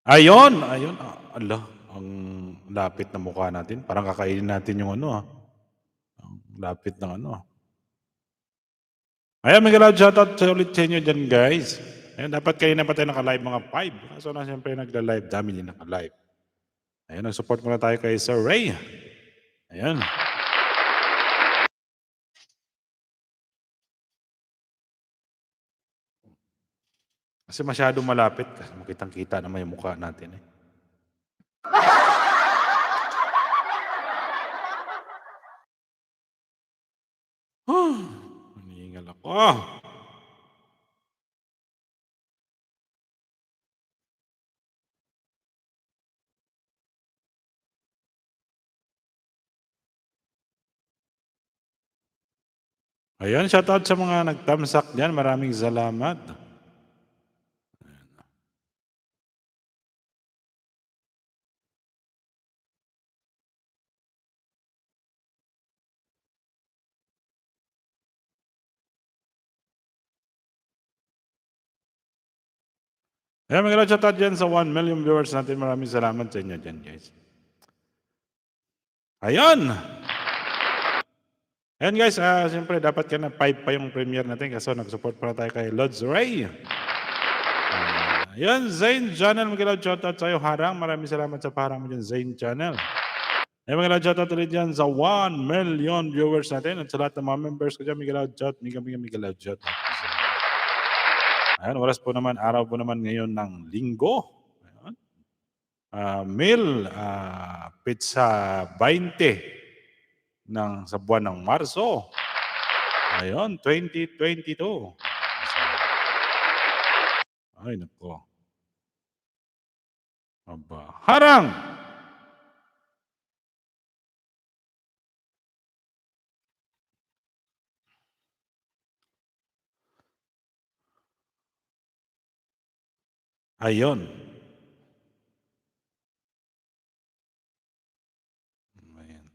Ayun, ayun. Ala, ang lapit na mukha natin. Parang kakainin natin yung ano, ang lapit ng ano. Ayan, mega loud shoutout sa ulit sa inyo dyan, guys. Ayan, dapat kayo na pa tayo naka-live mga 5. Kaso na siyempre nagla-live, dami din naka-live. Ayan, nag-support muna tayo kay Sir Ray. Ayan. Kasi masyadong malapit. Kasi makitang-kita naman yung mukha natin eh. Hinihingal ako. Ayan, shoutout sa mga nagtamsak dyan. Maraming salamat. Ayan, mga shoutout dyan sa 1 million viewers natin. Maraming salamat sa inyo dyan, guys. Ayan! Ayan guys, siyempre dapat ka na 5 pa yung premiere natin kasi nag-support pa tayo kay Lods Ray. Ayan, Zain Channel, mga shoutout sa'yo, Harang. Maraming salamat sa parang mo dyan, Zain Channel. Ayan, mga shoutout ulit dyan sa 1 million viewers natin at sa lahat ng mga members ko dyan, mga shoutout, mga shoutout. Ayan, oras po naman, araw po naman ngayon ng linggo. Ayan. Meal, pizza 20 sa buwan ng Marso. Ayun, 2022. Ay, nako. Aba. Harang! Ayun. Ayan.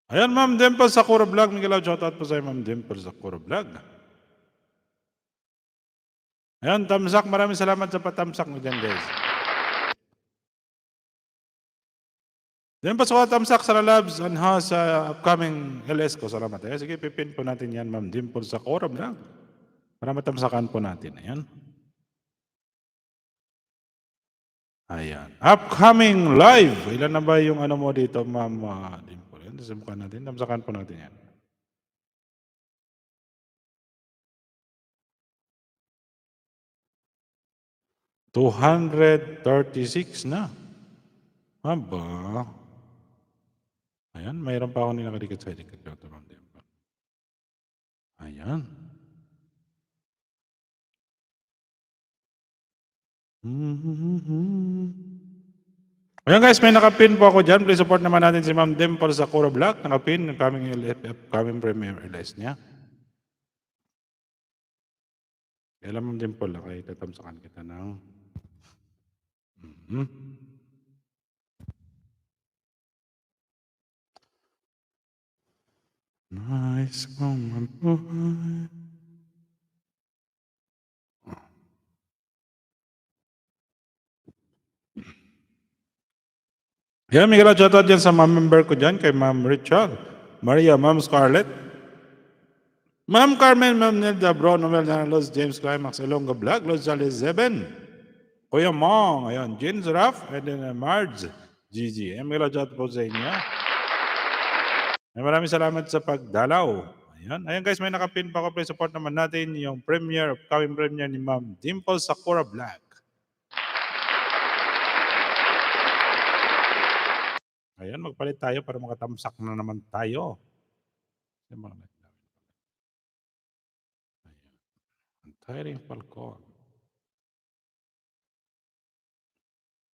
Ayan, Ma'am Dimple Sakura Vlog. Miguel, shoutout po sa'yo, Ma'am Dimple Sakura Vlog. Ayan, tamsak. Maraming salamat sa patamsak mo dyan, guys. Dimple Sakura tamsak sa labs and sa upcoming LS ko. Salamat. Ayan, sige, pipin po natin yan, Ma'am Dimple Sakura Vlog. Para matamsakan po natin. Ayan. Ayan. Upcoming live. Ilan na ba yung ano mo dito, Ma'am Dimple? Ayan, subukan natin. Tamsakan po natin yan. 236 na. Aba. Ayan, mayroon pa ako nilakadikit sa dikit. Ayan. Ayan guys, may nakapin po ako dyan. Please support naman natin si Ma'am Dimple sa Sakura Vlog. Nakapin, coming premiere release niya. Kailan Ma'am Dimple, okay, tatamsakan kita ng... Nice kong mabuhay. Yan, may shoutout dyan sa mga member ko dyan, kay Ma'am Richard, Maria, Ma'am Scarlett, Ma'am Carmen, Ma'am Nelda, Bro, Noel, Los James Climax, Elonga Vlog, Los Jales Zeben, Kuya Mong, ayun, Jins Raff, and then Marge, Gigi. May shoutout po sa inyo. Maraming salamat sa pagdalaw. Ayan. Ayan guys, may nakapin pa ako. Please support naman natin yung premiere, upcoming premiere ni Ma'am Dimple Sakura Vlog. Ayan, magpalit tayo para makatamsak na naman tayo. Ayan. Tiring Falcon.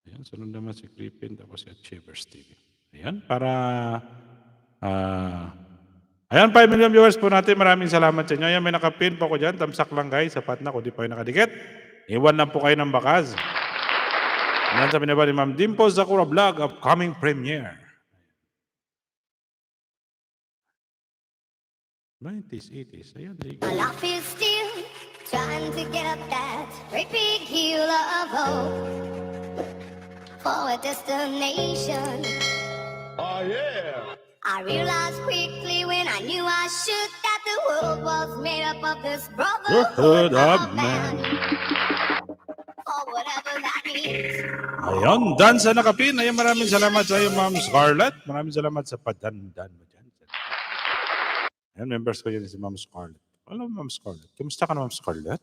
Ayan, sunod naman si Creepin, tapos si Achievers TV. Ayan, para... ayan, 5 million viewers po natin. Maraming salamat sa inyo. Ayan, may nakapin po ako dyan. Tamsak lang guys, sapat na. Kung di pa kayo nakadikit, iwan lang po kayo ng bakas. Ayan, sabi na ba ni Ma'am Dimple Sakura Vlog, upcoming premiere. 90s, 80s. Ayan, Life is still Trying to get up that great big hill of hope for a destination. Oh, yeah. I realized quickly when I knew I should that the world was made up of this brotherhood of man. Or whatever that means. Ayun, Dan sa nakapin. Ayun, maraming salamat sa iyo, Ma'am Scarlett. Maraming salamat sa padandan mo dyan. Ayun, members ko yun si Ma'am Scarlett. Hello, Ma'am Scarlett. Kumusta ka na, Ma'am Scarlett?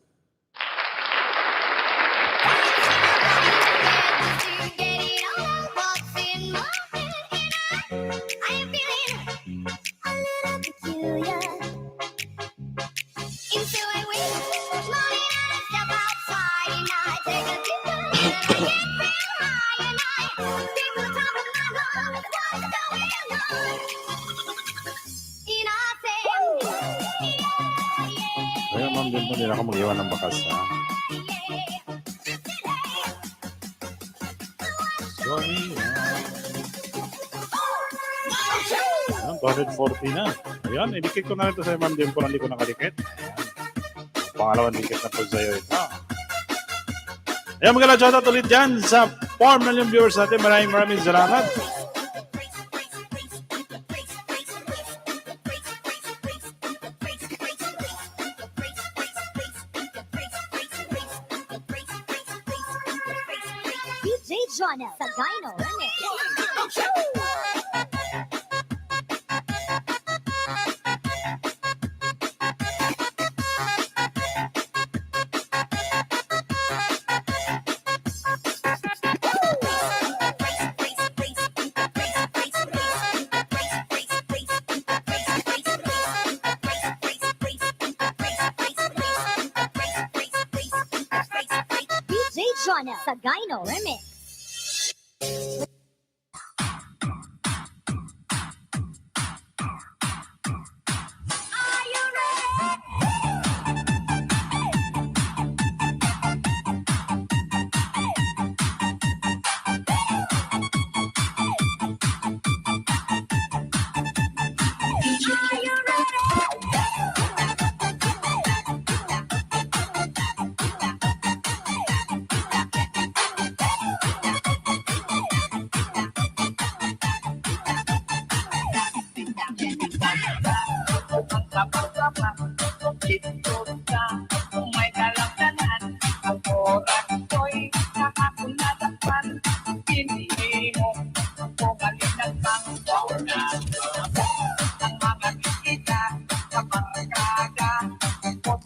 Ayun, Ma'am, din po nila ako mag-iwan ng bakas, ha? Johnny, Ayan, 240 na. Ayan, idikit ko na ito sa Ma'am Dimple, hindi ko nakadikit. Ayan. Pangalawang dikit na po sa'yo ito. Ayan, magandang shoutout ulit dyan sa 4 million viewers natin. Maraming salamat. DJ Jonah Sagayno Remix. DJ Jonah Sagayno Remix.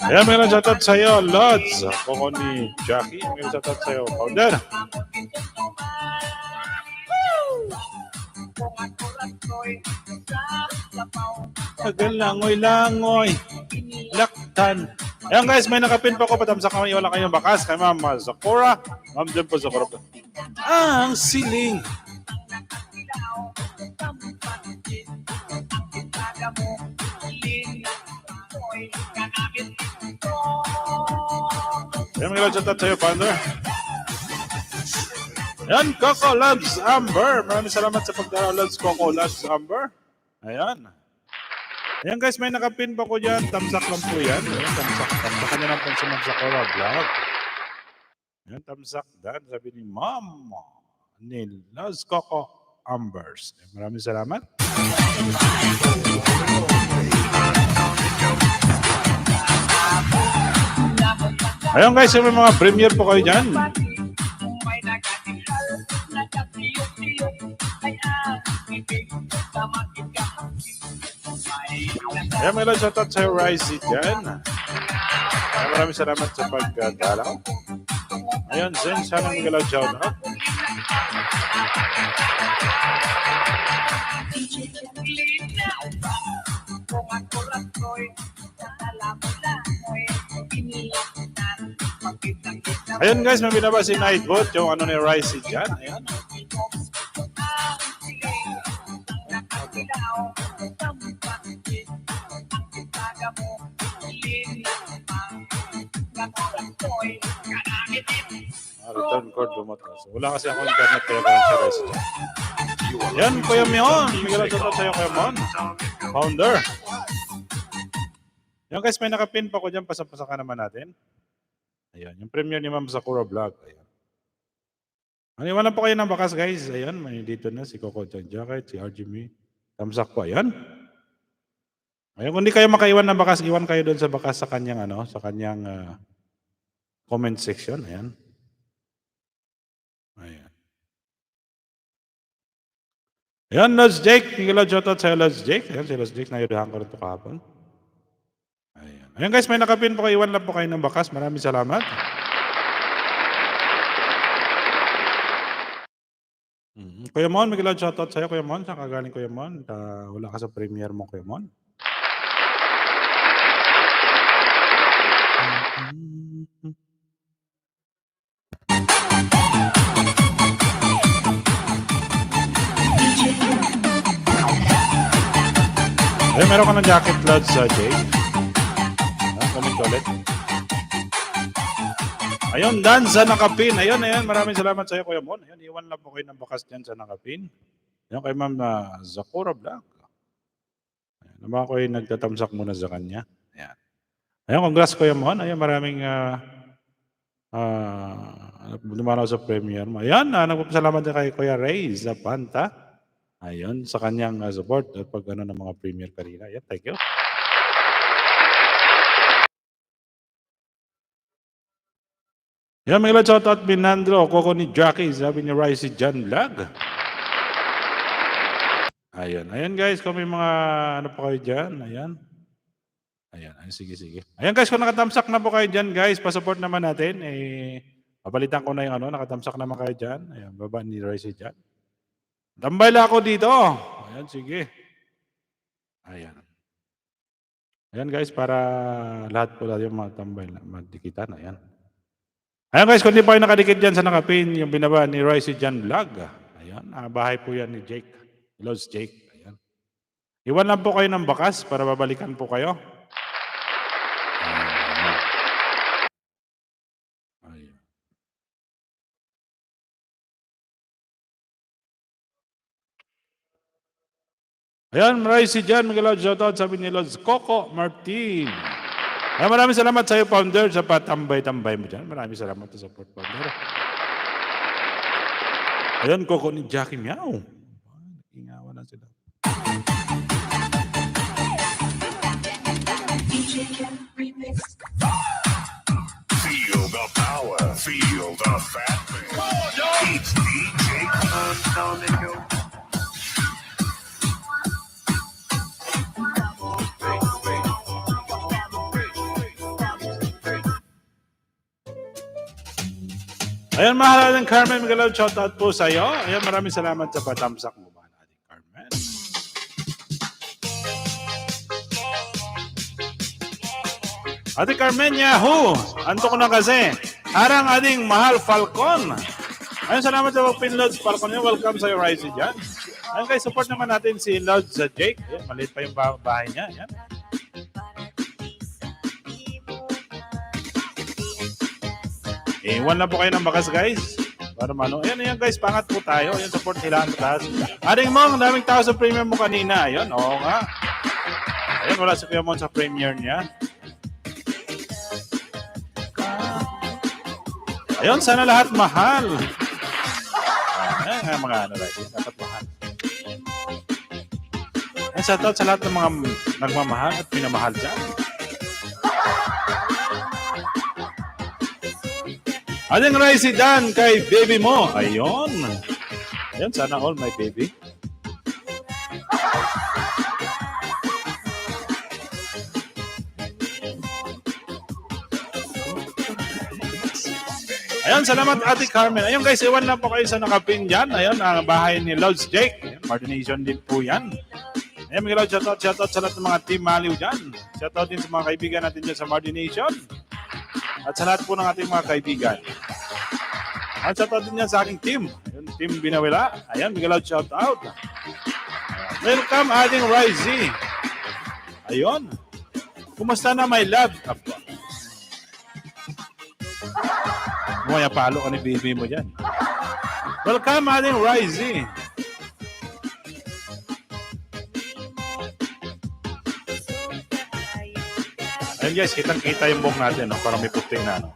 Ayan, may shoutout sa iyo, Lods. Ako ni Jackie. May shoutout sa iyo, Powder. Langoy-langoy. Laktan. Ayan guys, may nakapin pa ko. Patamsak kami. Wala kayong bakas. Kay Ma'am Sakura. Ma'am Dimple Sakura. Ang siling. Ayan, may shoutout sa iyo, Pounder. Ayan, Coco Loves Amber. Maraming salamat sa pagdaraw, Loves Coco Loves Amber. Ayan. Ayan guys, may nakapin pa ko dyan. Tamsak lang po yan. Ayan, tamsak. Tamsakan nyo lang po sa Magsakura Vlog. Ayan, tamsak dan. Sabi ni Ma'am ni Loves Coco Ambers. Ayan, maraming salamat. Ayan guys, may mga premiere po kayo dyan. Ayan, may lang shoutout sa'yo, Risey dyan. Ayan, maraming salamat sa pagdalaw. Ayan, Zen, sana may galaw shoutout. Ayan guys, may binaba si Nightbot, yung ano ni Risey dyan. Ayan. Return code bumatas. Wala kasi ako internet kaya ba siya Risey dyan. Ayan, Kuya Mion. May galaw shoutout sa'yo, Kuya Mon. Founder. Yung guys, may nakapin pa ko dyan. Pasapasakan naman natin. Ayan, yung premiere ni Ma'am Sakura Vlog. Ayan. Iwanan po kayo ng bakas guys. Ayan, may dito na si Coco John Jacket, si RGB. Tamsak po. Ayan. Ayan, kung di kayo makaiwan ng bakas, iwan kayo doon sa bakas sa kanyang, sa kanyang comment section. Ayan. Ayan. Ayan, Lods Jake. Miguel shoutout sa'yo, Lods Jake. Ayan, si Lods Jake, nayudahan ko rin ito kahapon. Ayan. Ayan guys, may nakapin po kayo. Iwan lang po kayo ng bakas. Maraming salamat. Kuya Mon, Miguel shoutout sa'yo, Kuya Mon. Saan ka galing, Kuya Mon? Wala ka sa premiere mo, Kuya Mon. Ay, meron ka ng jacket, Lods, Jake. Comment ulit. Ayun, Dan sa nakapin. Ayun, maraming salamat sa iyo, Kuya Mon. Ayun, iwan lang po kayo ng bakas dyan sa nakapin. Ayun, kay Ma'am Sakura Vlog. Ayun, naman ako yung nagtatamsak muna sa kanya. Ayan. Ayun, congrats, Kuya Mon. Ayun, maraming dumaraw sa premiere mo. Ayun, nagpapasalamat din kay Kuya Ray Zapanta. Ayun, sa kanyang support at pag ng mga premiere kanina. Ayun, thank you. Yan, may shoutout Binandro, Coco ni Jackie, sabi ni Rice John Vlog. Ayun guys, kung may mga ano pa kayo dyan, ayan, sige. Ayan guys, kung nakatamsak na po kayo dyan guys, pasupport naman natin, papalitan ko na yung nakatamsak naman kayo dyan, ayan, baba ni Rice John. Tambay lang ako dito, ayan, sige. Ayan guys, para lahat po yung mga tambay na madikitan, ayan. Ayan guys, kung di pa kayo nakadikit dyan sa nakapin, yung binaba ni Royce Jan Vlog. Ayan, bahay po yan ni Jake. Lods Jake. Ayan. Iwan lang po kayo ng bakas para babalikan po kayo. Ayan. Ayan, Royce Jan, Miguel shoutout, sabi ni Lods Coco Martin. Ayan, maraming salamat sa iyo, Founder, sa patambay-tambay mo dyan. Maraming salamat sa support, Founder. Ayan, Coco ni Jackie Meow. Ingawan na sila. Feel the power, feel the fatness. It's DJ on the go. Ayan, mahal ng Carmen Miguel, shoutout po sa iyo. Ayan, maraming salamat sa patamsak mo ba natin, Carmen. Ate Carmen, Yahoo! Anto ko na kasi. Harang ading mahal Falcon. Ayan, salamat sa pag-pinloads Falcon. Welcome sa iyo, Rising dyan. Ayan guys, support naman natin si Lods Jake. Ayan, maliit pa yung bahay niya. Ayan. Iwan lang po kayo ng bakas guys. Para mano. Ayan guys, pangat po tayo. Ayan, support nila ang taas. Aring Mong, daming tao sa premiere mo kanina. Ayan, oo nga. Ayan, wala si Kuya Mon sa premiere niya. Ayun, sana lahat mahal. Ayan, mga dapat mahal. Ayan, sa lahat ng mga nagmamahal at pinamahal dyan. Aling Rice Dan kay baby mo. Ayun. Ayun, sana all my baby. Ayun, salamat Ate Carmen. Ayun guys, iwan lang po kayo sa nakapin dyan. Ayun, ang bahay ni Lods Jake. Ayun, Martination din po yan. Ayun, mga Lods, shoutout sa lahat ng mga team Maliw dyan. Shoutout din sa mga kaibigan natin dyan sa Martination. At sa lahat po ng ating mga kaibigan. At shoutout din yan sa aking team. Ayun, Team Binawila. Ayan, Miguel out shoutout. Welcome ating Rizzy. Ayun. Kumusta na my love? Maya palo ka ni baby mo dyan. Welcome ating Rizzy. Ayan guys, kitang-kita yung buhok natin, no? Parang may puti na, no?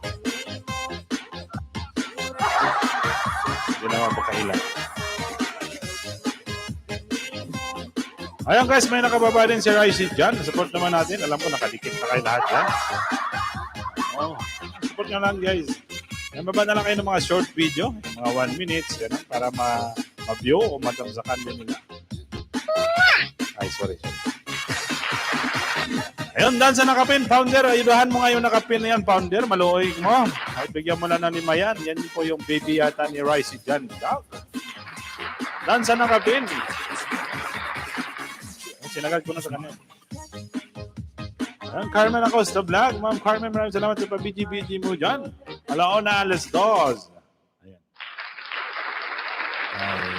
Hindi naman pagkailan. Ayan guys, may nakababa din si Ricey dyan. Support naman natin. Alam ko, nakadikit na kayo lahat dyan. Oh, support nyo lang guys. Nababa na lang kayo ng mga short video, mga 1 minute, yan, para ma-view o matangsakan din nila. Ay, sorry. Ayun, dan sa nakapin, founder. Ayudahan mo nga yung nakapin na yan, founder. Maluoy mo. Ay, bigyan mo na ng 5 yan. Yan po yung baby yata ni Ricey dyan. Dan sa nakapin. Sinagad ko na sa kanya. Ang Carmen Acosta Vlog. Ma'am Carmen, maraming salamat sa pa-BG-BG mo dyan. Alaona, alas dos. Ayan.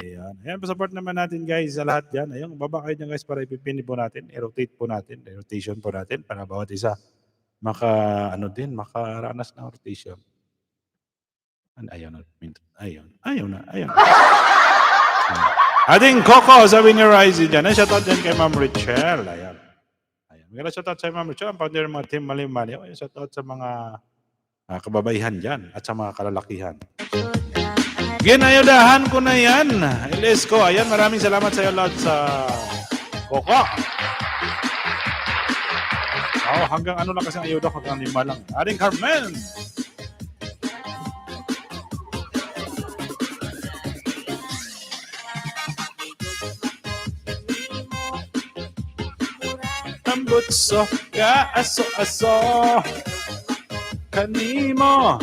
Ayan. Ayan, pa-support naman natin guys sa lahat dyan. Ayan, baba kayo dyan guys para ipipini po natin. I-rotate po natin. I-rotation po natin para bawat isa makaranas ng rotation. Ayun na. Ating Coco, sabi ni Risey dyan. Shoutout dyan kay Ma'am Richelle. Ayan. Maganda shoutout sa Ma'am Richelle, ang founder ng mga team Mali-Mali. Shoutout sa mga kababaihan dyan at sa mga kalalakihan. Ginayudahan ko na yan. Ilis ko. Ayan, maraming salamat sa iyo, Lord, sa Coco. Hanggang ano lang kasi ang ayuda, hanggang 5 lang. Ating Carmen. Butso ka aso-aso kanimo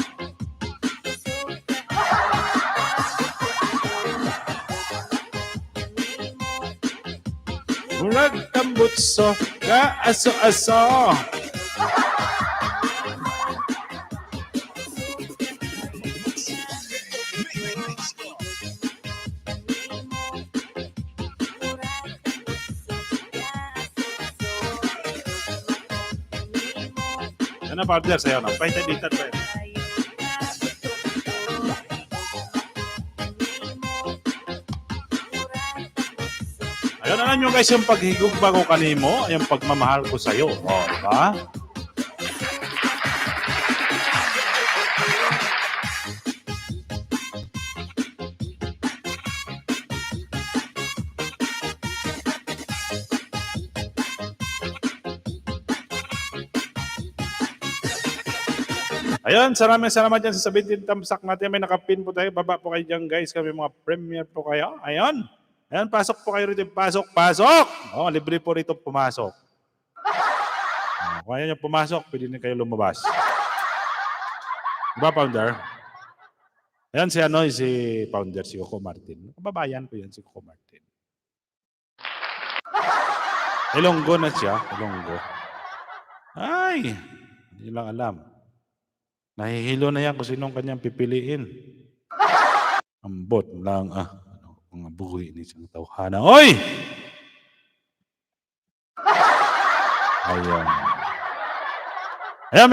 murag tambutso ka aso-aso Ano partner sa'yo na? Pahintay dito pa yun. Ayun na nyo guys yung paghigog bago kanimo, yung pagmamahal ko sa'yo. Diba? Ayun, salamat dyan sa 17 tamsak natin. May nakapin po tayo. Baba po kayo dyan guys. Kami mga premier po kayo. Ayun. Ayun, pasok po kayo rito. Pasok! Libre po rito pumasok. Kung ayaw nyo pumasok, pwede na kayo lumabas. Diba, founder? Ayun, si founder, si Coco Martin. Kababayan ko yan, si Coco Martin. Ilonggo na siya. Ilonggo. Ay! Hindi lang alam. Nahihilo na yan kung sinong kanyang pipiliin. Ambot lang, mga buhay ni isang tawhana. Oy! Ayan. Ayan,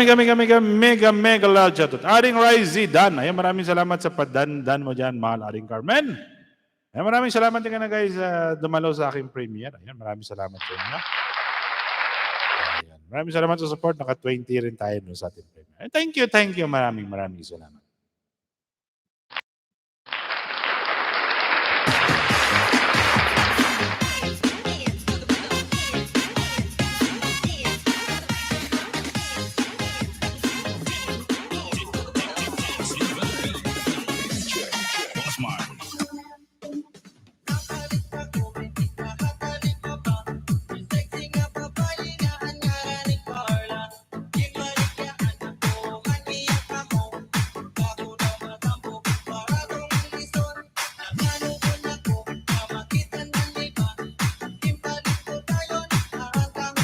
mega loud shoutout. Aring Risey, Dan. Ayan, maraming salamat sa padan mo dyan, mahal Aring Carmen. Ayan, maraming salamat din ka na guys dumalo sa aking premiere. Ayan, maraming salamat sa inyo. Ayan, maraming salamat sa support. Naka-20 rin tayo sa ating premiere. Thank you. Maraming salamat.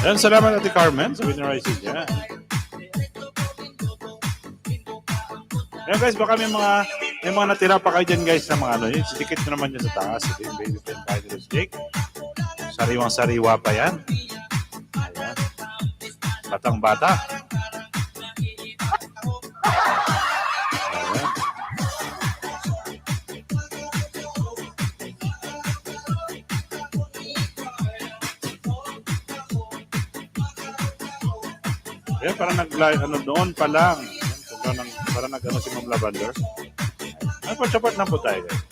Ayan, salamat Ate Carmen sa Winner Rising niya. Ayan guys, baka may mga natira pa kayo dyan guys na mga sidikit na naman dyan sa taas. Ito yung baby friend tayo nila steak. Sariwang-sariwa pa yan. Ayan. Batang-bata. Ayan. Ayan, parang nag-live, ano, doon pa lang. Ayan, parang nag-ano si Ma'am Lavender. Ay, support na po tayo, guys.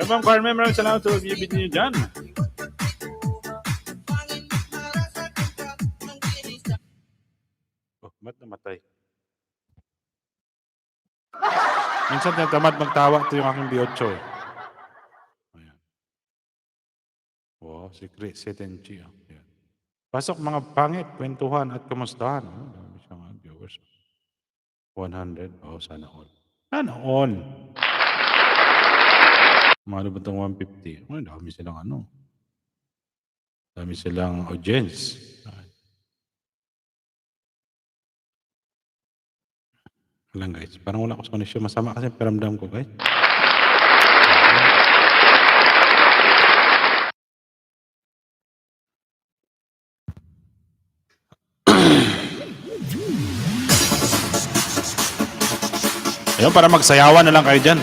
Ma'am Carmen, maraming salamat sa pag-ibig niyo dyan. Oh, ba't namatay? Minsan natamad magtawag ito yung aking B8 eh. Ayan. Wow, si Chris Setenchi. Ayan. Pasok mga pangit, kwentuhan at kamustahan. Oh, dami siyang viewers. 100. Oh, sana all. Sana all. Mahalo ba itong 150? Oh, dami silang ano. Dami silang audience. Lang guys. Parang wala ko sa connection. Masama kasi paramdam ko guys. Ayun, para magsayawan na lang kayo dyan.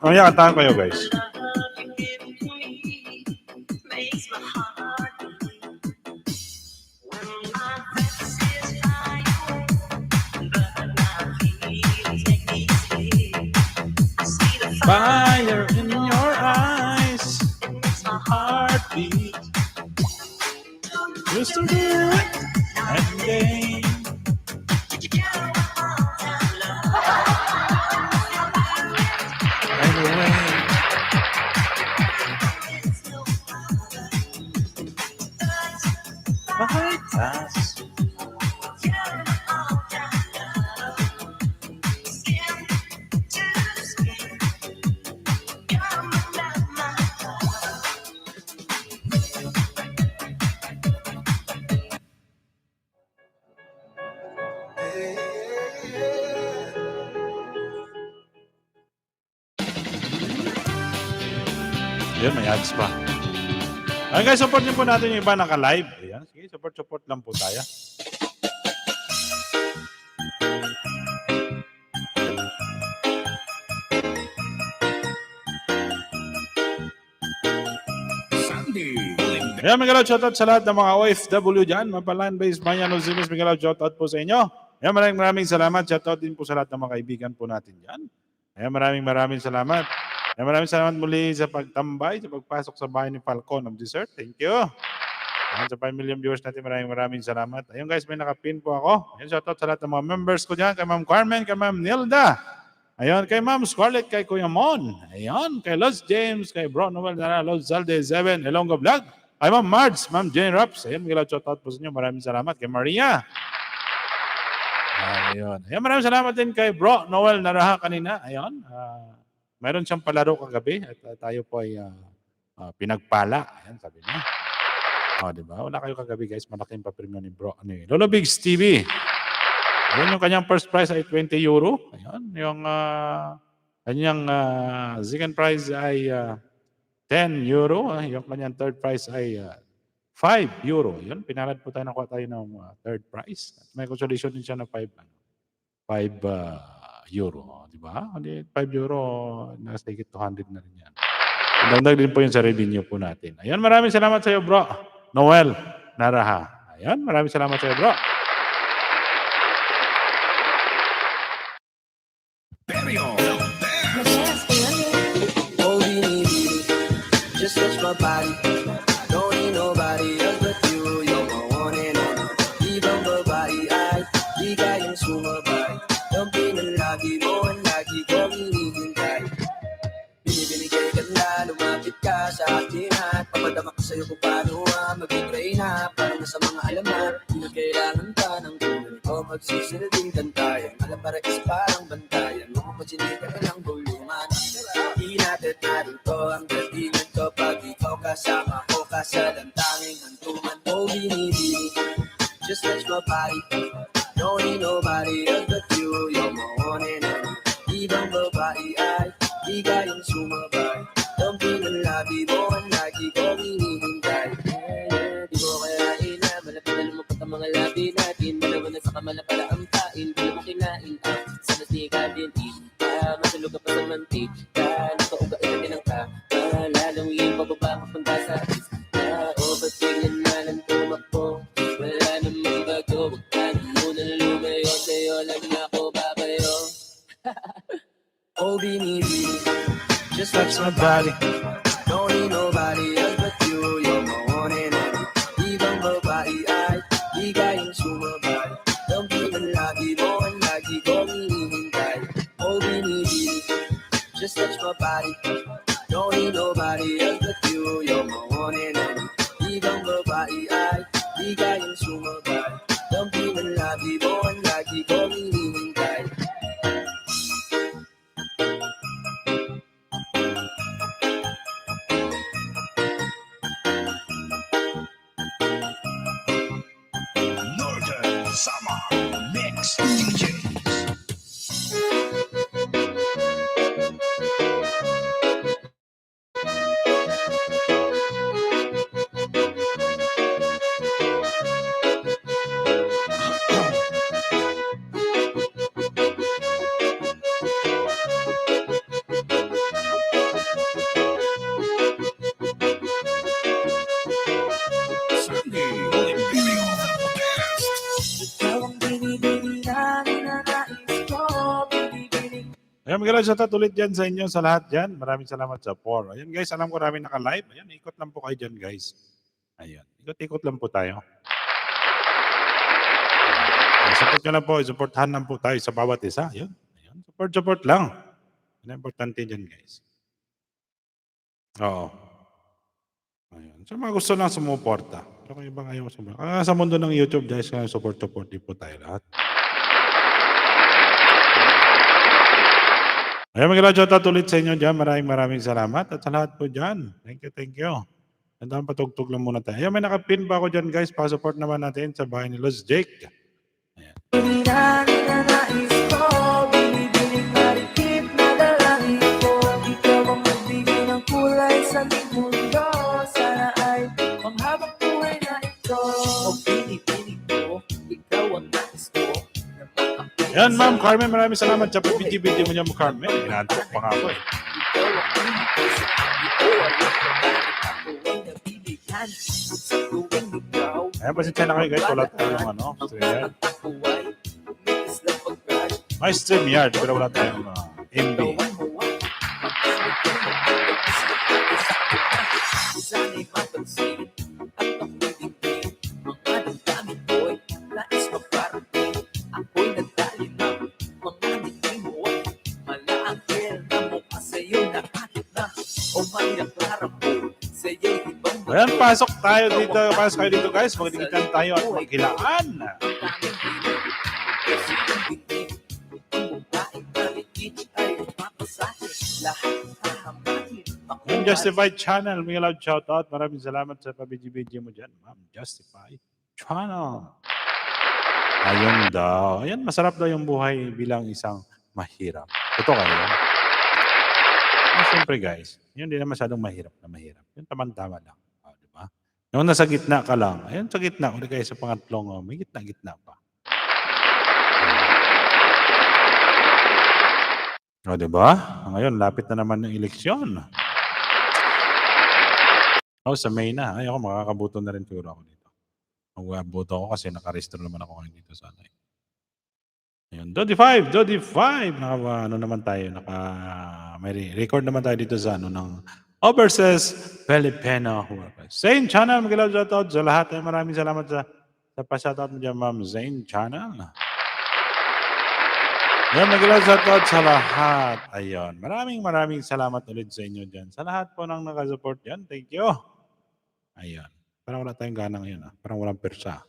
Mamaya kantahan kayo guys. Fire in your eyes, my heartbeat. Used to do it every day. Yun, may ads pa. Ay guys, support niyo po natin yung iba naka-live. Ayan, sige, support lang po tayo. Ayan, Miguel, shoutout sa lahat ng mga OFW dyan. Mapalan-based Bayan of Zimis, Miguel, shoutout po sa inyo. Ayan, maraming salamat. Shoutout din po sa lahat ng mga kaibigan po natin dyan. Ayan, maraming salamat. Ayan, maraming salamat muli sa pagtambay, sa pagpasok sa bahay ni Falcon of Dessert. Thank you. Ayan, sa 5 million viewers natin, maraming salamat. Ayun guys, may nakapin po ako. Ayan, shoutout sa lahat ng mga members ko dyan. Kay Ma'am Carmen, kay Ma'am Nilda. Ayun, kay Ma'am Scarlett, kay Kuya Mon. Ayun, kay Los James, kay Bro Noel, Los Zalde, 7, Elongo Vlog. Kay Ma'am Marge, Ma'am Jane Raps. Ayun, mga shoutout po sa inyo. Maraming salamat. Kay Maria. Ayun. Ayun, maraming salamat din kay Bro Noel Naraha kanina. Ayun, mayroon siyang palaro kagabi at tayo po ay pinagpala. Ayan, sabi niya. Diba? Wala kayo kagabi guys. Malaking pa-premium ni Bro. Lolo Bigs TV. Ayan, yung kanyang first prize ay 20 euro. Ayan, yung kanyang second prize ay 10 euro. Yung kanyang third prize ay 5 euro. Yun, pinalad po tayo, nakuha tayo ng third prize. At may consolation din siya na 5 euro. Di ba? 5 euro, nasa higit 200 na rin yan. Dagdag din po yun sa revenue po natin. Ayan, maraming salamat sa iyo, Bro Noel Naraha. Ayan, maraming salamat sa iyo, Bro. Just touch my body. Don't need nobody else but you. You're my one and only. Ibang babae ay di kayang sumabay. Ang pinalagi mo ang lagi kong hinihintay. Binibigay ka na, lumapit ka sa akin. Papadama ko sa'yo kung paano mag-try na. Parang nasa mga alamat, di na kailangan ka ng tulad ko. Magsisilbing kantayan, alam para is parang bantayan. Mapapachinika ka ng buluman. Di natin narito ang datingan ko pag ikaw kasama ko. Kasalantangin hantuman mo binibini. Just touch my body, don't need nobody else but you. You're my one and only. Ibang babae ay di kayang sumabay. Dumping ang labi mo ang lagi ko hinihintay. Di mo kaya ina, malapit na lumapot ang mga labi natin. Dalawa na sa kamala pala ang tain, di mo kinain ang sa nasika din. Masalog ka pa sa mantika, nakauga-ina din ang ka. Lalong yung pababa kapunta sa atis. O ba't tingnan na lang tumakbo? Wala namang bago, wag ka na muna lumayo. Sa'yo lang ako babayo. Oh, binibini, just touch my body. Don't need nobody else but you. You're my one and only. Ibang babae ay di kayang sumabay. Dumping ang lagi mo ang lagi ko hinihintay. Oh, binibini, just touch my body. Don't need nobody else but you. You're my one and only. Ibang babae ay di kayang sumabay. Dumping ang lagi mo ang lagi ko hinihintay. Northern Summer Mix DJs. Sunday Olivia the best. Ikaw ang binibini na ninanais ko. Binibini. Ayan, magandang shoutout ulit dyan sa inyo, sa lahat dyan. Maraming salamat sa pour. Ayan guys, alam ko namin naka-live. Ayan, ikot lang po kayo dyan guys. Ayan, ikot-ikot lang po tayo. Support nyo lang po, supportahan lang po tayo sa bawat isa. Ayan, ayan. Support lang. Yan ang importante dyan guys. Oo. Ayan. So mga gusto lang sumuporta. Pero kung ibang ayaw sumuporta. Sa mundo ng YouTube guys, support din po tayo lahat. Ayan, magandang shoutout ulit sa inyo dyan. Maraming salamat. At sa lahat po dyan. Thank you. Tandaan, patugtog lang muna tayo. Ayan, may nakapin pa ako dyan guys. Pa-support naman natin sa bahay ni Los Jake. Ayan. Binibini na ninanais ko. Binibini marikit na dalangin ko. Ikaw ang magbigay ng kulay sa aking mundo. Sana ay panghabang buhay na ito. O binibini ko, ikaw ang nais ko. Ayan, Ma'am Carmen, maraming salamat sa video mo niya mo, Carmen. Ginantok pa nga ako eh. Ikaw ang pinipis, ikaw ang nakabalit. Ako ay nabibigyan sa tuwing ikaw. Ayan, pasensya na kayo guys. Wala tayong StreamYard. Ako ay umitis na pagkalit. May StreamYard, pero wala tayong MB. Sana'y mapansin at makiligin. Mga damdamin ko'y nais maparating. Ako'y nadali ng mga ngiti mo. Malaangkil na mukha sa'yo nakakit na. O mayaklarang mo sa'yo'y ibang Ayan, pasok tayo dito. Pasok kayo dito guys. Magdigitan tayo at magkilaan. daming hilig. Kasi ang bigay, ang babaeng malikit ay mapasahin. Lahat hahamahin. Yung Justified Channel, may loud shoutout. Maraming salamat sa pabidyo mo dyan, Ma'am. Justified Channel. Ayun daw. Ayan, masarap daw yung buhay bilang isang mahirap. Totoo kayo yan. Siyempre guys, yun hindi na masyadong mahirap na mahirap. Yun tamang-tama lang. Di ba? Yung nasa gitna ka lang, ayun sa gitna, kung di kayo sa pangatlong, may gitna pa. O, di ba? Ngayon, lapit na naman ng eleksyon. Sa May na. Ay, ako makakabuto na rin siguro ako dito. Magbuto ako kasi nakarestro naman ako ngayon dito sa ano. Ayun, Dodi 5. Ano naman tayo, may record naman tayo dito sa ano ng Overseas Filipino Workers. Zane Channel, magandang shoutout sa lahat. Maraming salamat sa pa-shoutout mo dyan, Ma'am Zane Channel. Yan, magandang shoutout sa lahat. Ayun, maraming salamat ulit sa inyo dyan. Sa lahat po nang nakasupport dyan, thank you. Ayan. Parang wala tayong gana ngayon. Parang walang persa.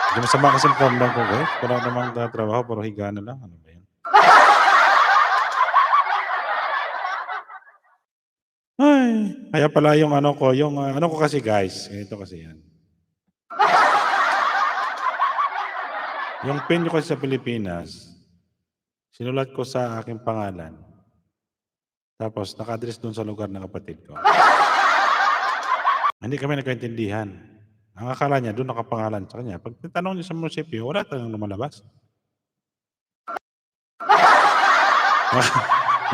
Hindi masama kasi ang problem ko, guys. Wala namang trabaho, pero higa na lang. Ano ba yan? Ay, kaya pala yung ano ko, kasi guys, ganito kasi yan. Yung pin ko kasi sa Pilipinas, sinulat ko sa aking pangalan. Tapos naka-address doon sa lugar ng kapatid ko. Hindi kami nagkaintindihan. Ang akala niya, doon nakapangalan sa kanya. Pag tanong niya sa munisipyo, wala talagang lumalabas.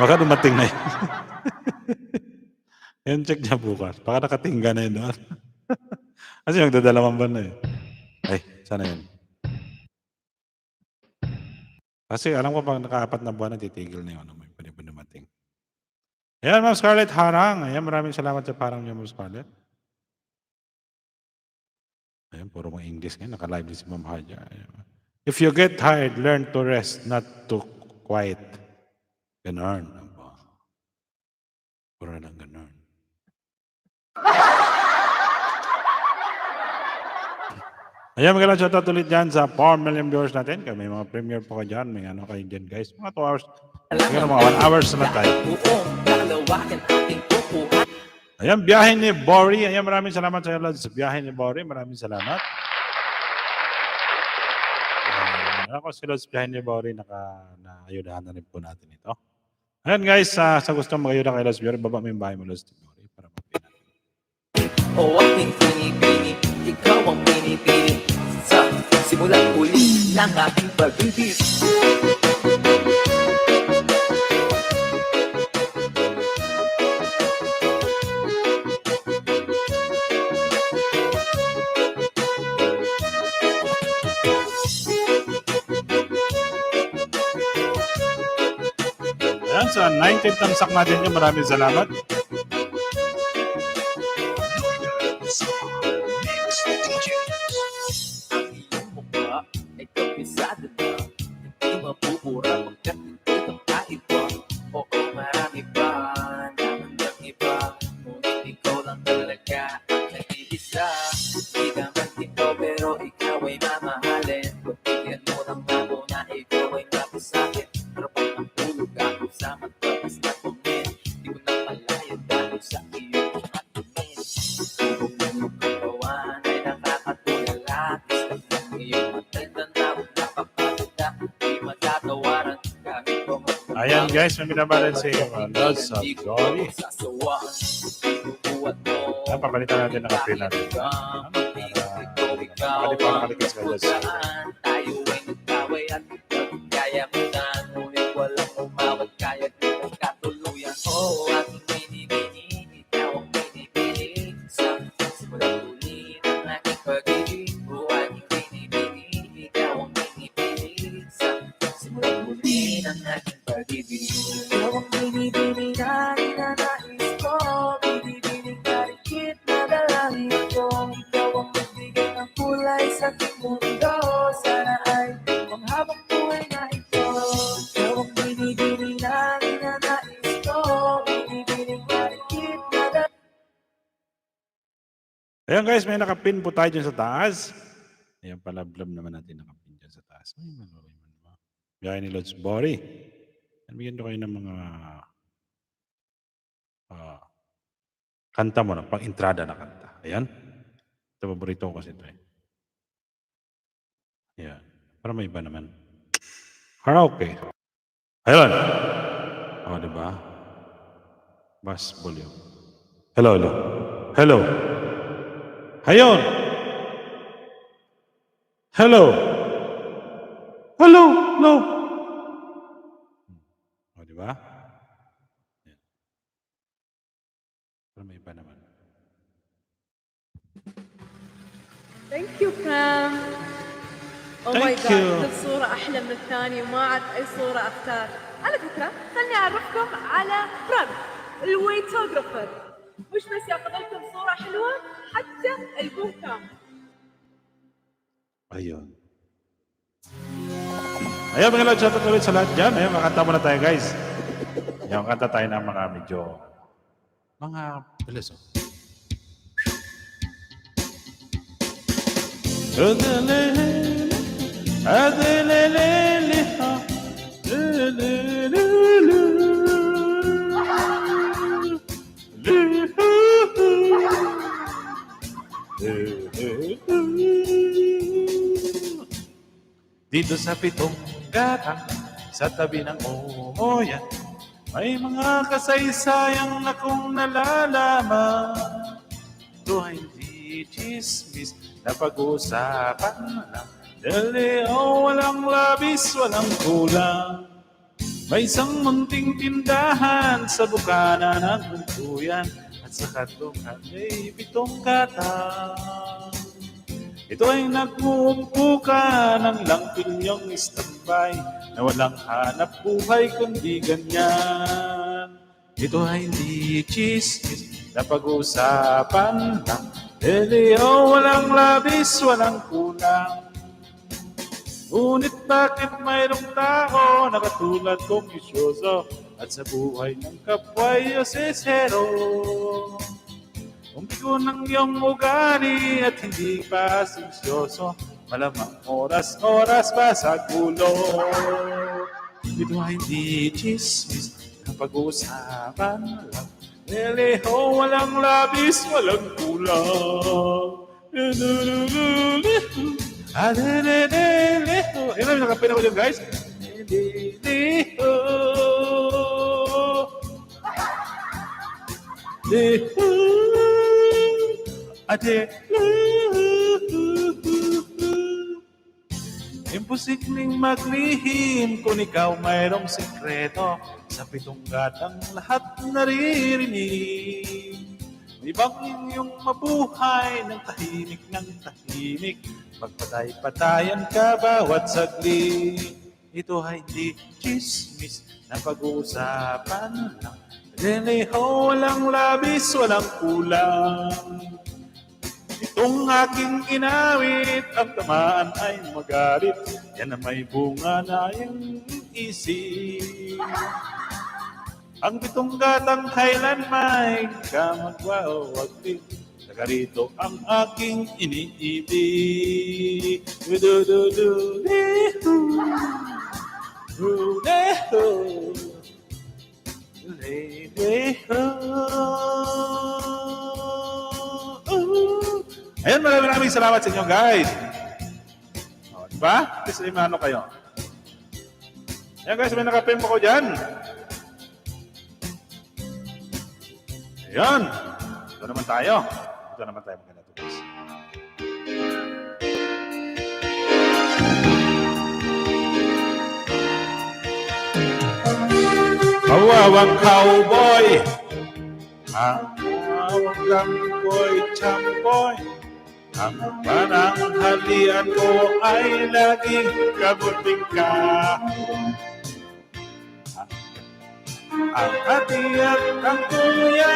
Baka dumating na yun. Yan, check niya bukas. Baka nakatingga na yun doon. Kasi magdadalawang ban na eh. Ay, sana yun. Kasi alam ko pag naka-4 na buwan, natitigil na yun. May pwede pa dumating. Ayan, Ma'am Scarlett Harang. Ayan, maraming salamat sa parang niyo, Ma'am Scarlett. Ayan, puro mga English ngayon. Naka-live din si Ma'am Haja. Ayan. If you get tired, learn to rest, not to quiet. Ganon. Puro lang ganon. Ayan, magandang shoutout ulit dyan sa 4 million viewers natin. Kaya may mga premiere po ka dyan. May ano kayo dyan, guys. Mga 2 hours. Siguro mga 1 hours na tayo. Ayan, biyahe ni Bori. Ayan, maraming salamat sa iyo, Lods. Biyahe ni Bori. Maraming salamat. Ako si Lods, biyahe ni Bori. Na-ayudahan na rin po natin ito. Ayan, guys. Sa gusto mag-ayuda kay Lods Bori, baba mo yung bahay mo, Lods Bori. Para mapin natin. O aking pinipili, ikaw ang pinipili. Sa simulang huli ng aking pag-ibig. Ayan, sa 19th tamsak natin yun. Maraming salamat. Ang iyong mukha ay kabisado na. Hindi mapupura pagkat ito'y kakaiba. Oo, marami pa naman ng iba. Ngunit ikaw lang talaga ang nag-iisa. Di ka man ikaw pero ikaw ay mamahalin. Pagbigyan mo ng ako na ikaw ay napasakit. Pero pag ang tulog ako sa magpapas na tumin, di ko na malaya dahil sa iyong mga tumin. Tubog ng iyong katawan ay nakakatulala. Isang ng iyong matay na napapaganda. Di matatawaran kahit pa magpapaganda. Ayan, guys. May binabalan si Lods of Bori. Ayan, papalitan natin ang kapil natin. Nakalipas kay Lods. Tayo ay nagtaway at kaya mo na. Ngunit walang umawag kaya kitang katuluyan. Oh, aking binibini, ikaw ang binibini. Sa simulang huli ng aking pag-ibig. Oh, aking binibini, ikaw ang binibini. Sa simulang huli ng aking pag-ibig. Ikaw ang binibini na ninanais ko. Binibining karikit na dalangin ko. Ikaw ang magbigay ng kulay sa aking mundo. Sana ay panghabang buhay na ito. Ikaw ang binibini na ninanais ko. Binibining karikit na dalangin. Ayan, guys. May nakapin po tayo dyan sa taas. Ayan, palablab naman natin nakapin dyan sa taas. Ay, maluloy mo naman. Biyahe ni Lods Bori. Bigyan ko kayo ng mga kanta mo na, pang-entrada na kanta. Ayan. Ito, paborito ko kasi ito eh. Ayan. Para may iba naman. Karaoke. Ayun. O, diba? Bass volume. Hello, hello. Hello. Ayun. Hello. Hello. Hello. O, diba? Ayan. Para may iba naman. Thank you Pam. Oh my Thank god you. كل صورة أحلى من الثانية وما عاد أي صورة أختار. على فكرة خلني أعرفكم على برام الويتوغرافر. مش بس ياخذ لكم صورة حلوة حتى البوم كامل. Ayun. Ayun, mga lods, shoutout ulit sa lahat dyan. Ayun, makanta muna tayo, guys. Ayun, kanta tayo ng mga medyo, mga bilis, oh. Dito sa pitong gatang, sa tabi ng oyan, may mga kasaysayang akong nalalaman. Ito ay hindi chismis na pag-uusapan lang. Dali walang labis, walang kulang. May isang munting tindahan sa bukana ng buntuyan, at sa kadungan ay pitong gatang. Ito ay nag-uumpukan ng lang pinyong istambay na walang hanap buhay kundi ganyan. Ito ay hindi chismis na pag-usapan lang. Elio, walang labis, walang kulang. Ngunit bakit mayroong tao na katulad kong isyoso at sa buhay ng kapway o sesero? Kung bigo ng iyong ugali at hindi pa sensyoso, malamang oras-oras pa sa gulo. Ito ay hindi chismis na pag-uusapan lang. Leleho, walang labis, walang kulang. Leleho. Ayun na, nakapin ako dyan, guys. Leleho. Leleho. Ate, imposibleng maglihim kung ikaw mayroong sikreto. Sa pitong gatang lahat naririnig. May bang inyong mabuhay ng tahimik. Magpatay-patayan ka bawat saglit. Ito ay di chismis na pag-uusapan lang. Leleho, walang labis, walang kulang. Itong aking inawit, ang tamaan ay magalit. Yan na may bunga na iyong isip. Ang pitong gatang kailanman ka magwawag din. Taga rito ang aking iniibig. Ayan, maraming salamat sa inyo, guys. O, diba? Kasi ano kayo. Ayan, guys, may nakapempo ko dyan. Ayan. Ito naman tayo. Maganda ito, guys. Kawawang cowboy. Ang kawawang boy, chamboy. Ang pananghalian ko ay laging kabuting ka. Ang ati at ang kuya,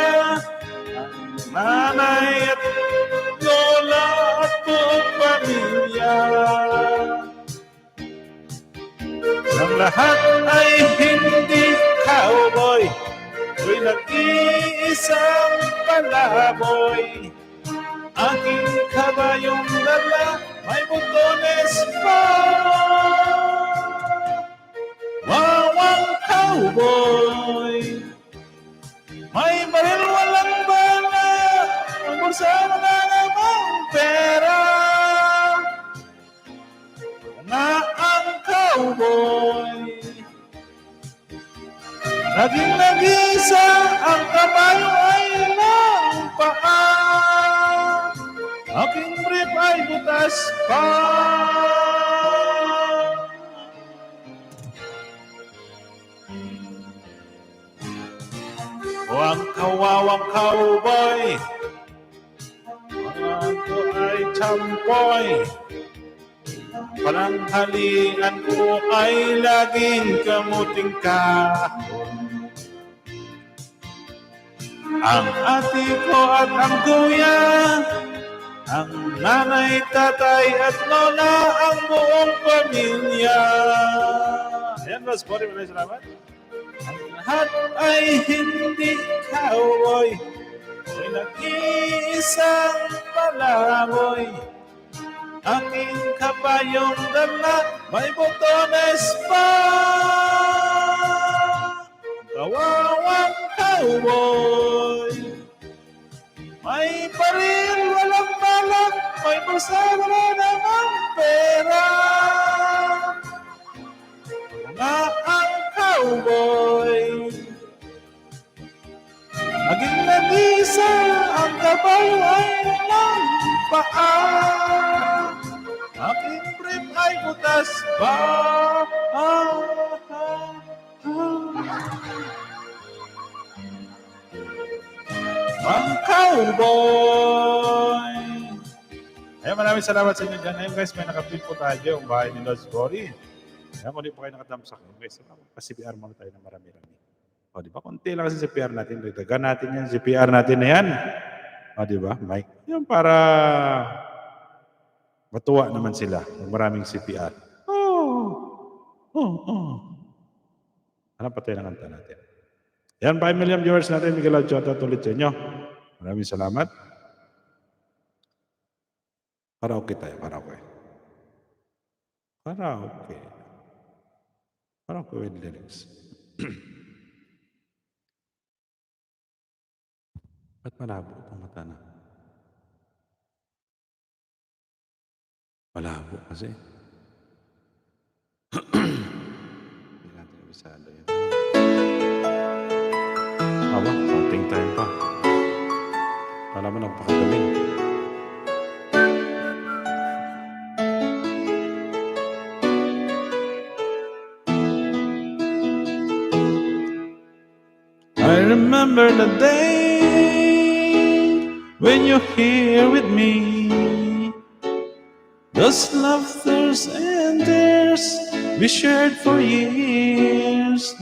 ang nanay at lola at buong pamilya. Ang lahat ay hindi cowboy, ako'y nag-iisang palaboy. Aking kabayong dala, may butones pa. Wawang cowboy, may baril walang bala, ang bulsa wala namang pera. Nga ang cowboy, naging nag-isa, ang kabayo ay lang paa. Aking brief ay butas pa. O ang kawawang cowboy, ako ay champoy. Pananghalian ko ay laging kamuting kahon. Ang ati ko at ang kuya, ang nanay, tatay at lola, ang buong pamilya. Ayan, Ross, maraming salamat. Ang lahat ay hindi cowboy, ay nag-iisang palaboy. Aking kabayong dala, may botones pa. Kawawang cowboy. May baril, walang balak, may bulsa, wala namang pera. Nga ang cowboy. Maging nag-isa, ang kabayo ay walang paa. Aking brief ay butas pa. Ang cowboy. Ayun, maraming salamat sa inyo dyan. Ayun guys, may nakapil po tayo ang bahay ni Lods Cory. Ayun, kung di po kayo nakatamsak. Guys, pa-CPR muna tayo ng marami-rami. O, di ba? Kunti lang kasi CPR natin. Dagdagan natin yan. CPR natin na yan. O, di ba? Mike. Yung para matuwa naman sila. Yung maraming CPR. Ano pa tayo ng kanta natin? Yan, 5 million viewers natin. Miguel Alchota tulit sa inyo. Maraming salamat. Karaoke tayo, karaoke. Karaoke. Karaoke with lyrics. Ba't malabo itong mata na? Malabo kasi. Hindi natin abisado yun. Aba, counting time pa. Kala mo nagpakagaling. I remember the day when you're here with me. Those laughters and tears we shared for years.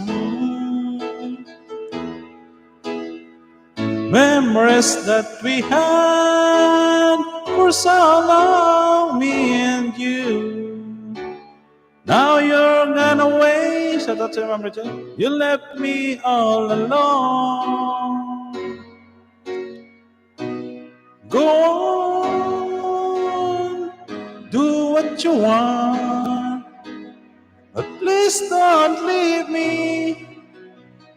Memories that we had for so long, me and you. Now you're gone away. Shout out to Ma'am Rachel. You left me all alone. Go on, do what you want, but please don't leave me.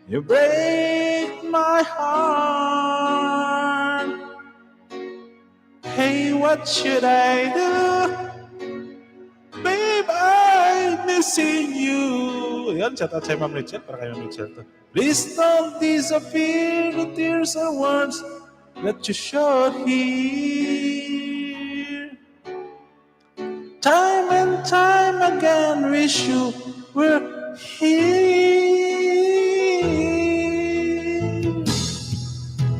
You break my heart. Hey, what should I do? Babe, I'm missing you. Yan, shout out sa Ma'am Rachel. Para kayo Ma'am Rachel to. Please don't disappear. The tears are words that you should hear. Time and time again, wish you were here.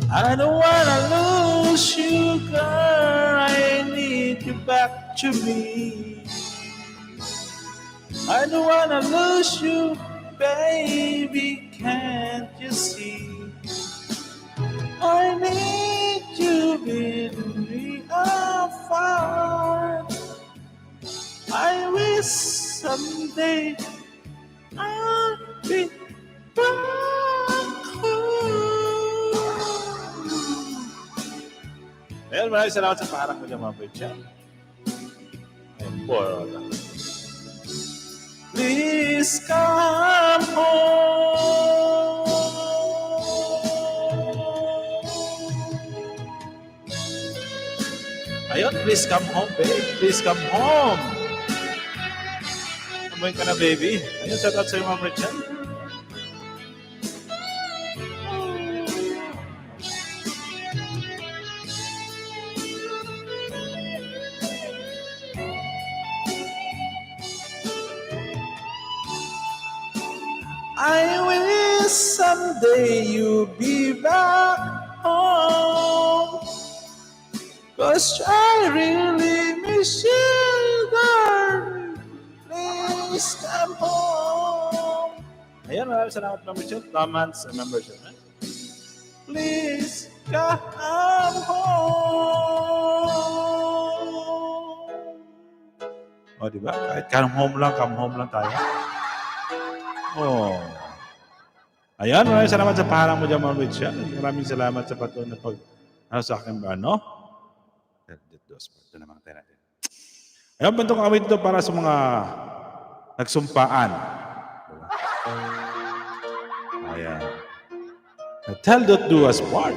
I don't wanna lose you, girl. I need you back to me. I don't wanna lose you, baby. Can't you see? I need you with me afar. I wish someday I'll be back home. Well, maraming salamat sa parang ko dyan, mga pwede. Ayun po. Please come home. Ayun, please come home, babe. Please come home. Amoy ka na, baby. Ayun, shout out sa'yo, Ma'am Rachel. I wish someday you'll be back home, 'cause I really miss you, darling. Please come home. Ayan, maraming salamat, Ma'am Rachel. Tamans sa membership. Please come home. O, diba? Kahit come home lang tayo. Oh. Ayan, maraming salamat sa parang mo dyan, Ma'am Rachel. Maraming salamat sa patuloy na sa akin ba, no? Ito naman tayo natin. Ayan, bantong awit ito para sa mga nagsumpaan. Ayan. Tell that do us part.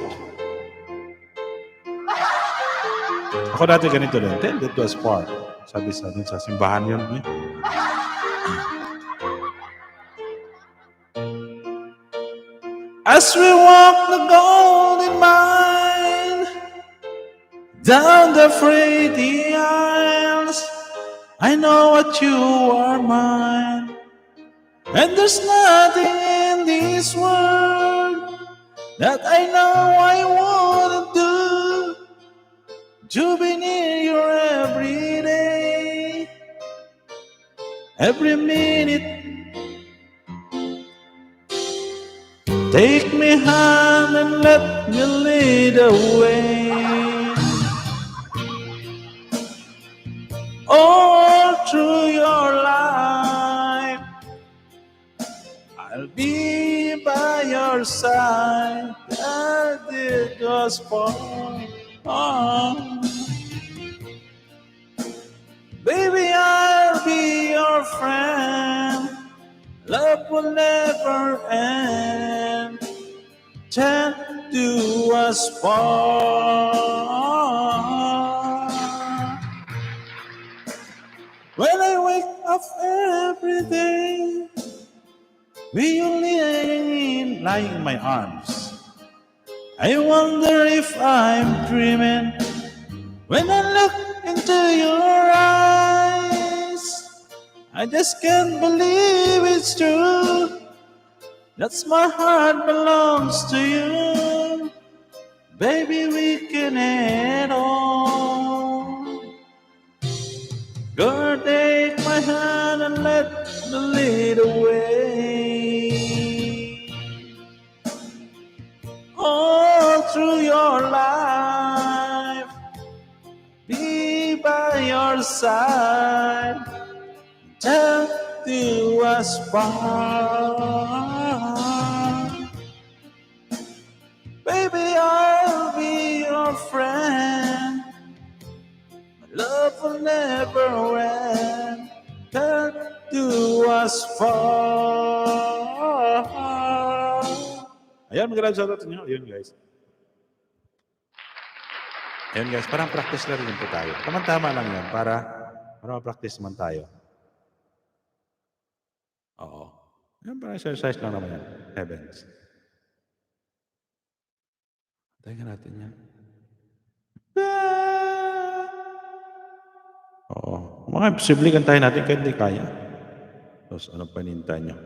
Ako dati ganito din. Tell that do us part. Sabi sa simbahan yun. Eh. As we walk the golden mile down the freighty aisles, I know what you are mine, and there's nothing in this world that I know I wouldn't do to be near you every day, every minute. Take me hand and let me lead the way. All through your life, I'll be by your side. That it was for. Baby, I'll be your friend. Love will never end. Tend to us part. When I wake up every day, will you lying in my arms? I wonder if I'm dreaming when I look into your eyes. I just can't believe it's true. That's my heart belongs to you. Baby, we can head on. Girl, take my hand and let me lead the way. All through your life, be by your side. Tell to us part. Baby, I'll be your friend. My love will never end. Tell to us part. Ayan, mag-grab sa atin nyo. Ayan, guys. Ayan, guys. Parang practice na rin po tayo. Tama-tama lang yan para ma-practice man tayo. Oo. Yan, parang exercise lang naman yan. Heavens. Tingnan natin yan. Oo. Mga imposible kantahin natin kahit hindi kaya. Tapos, anong panintay nyo?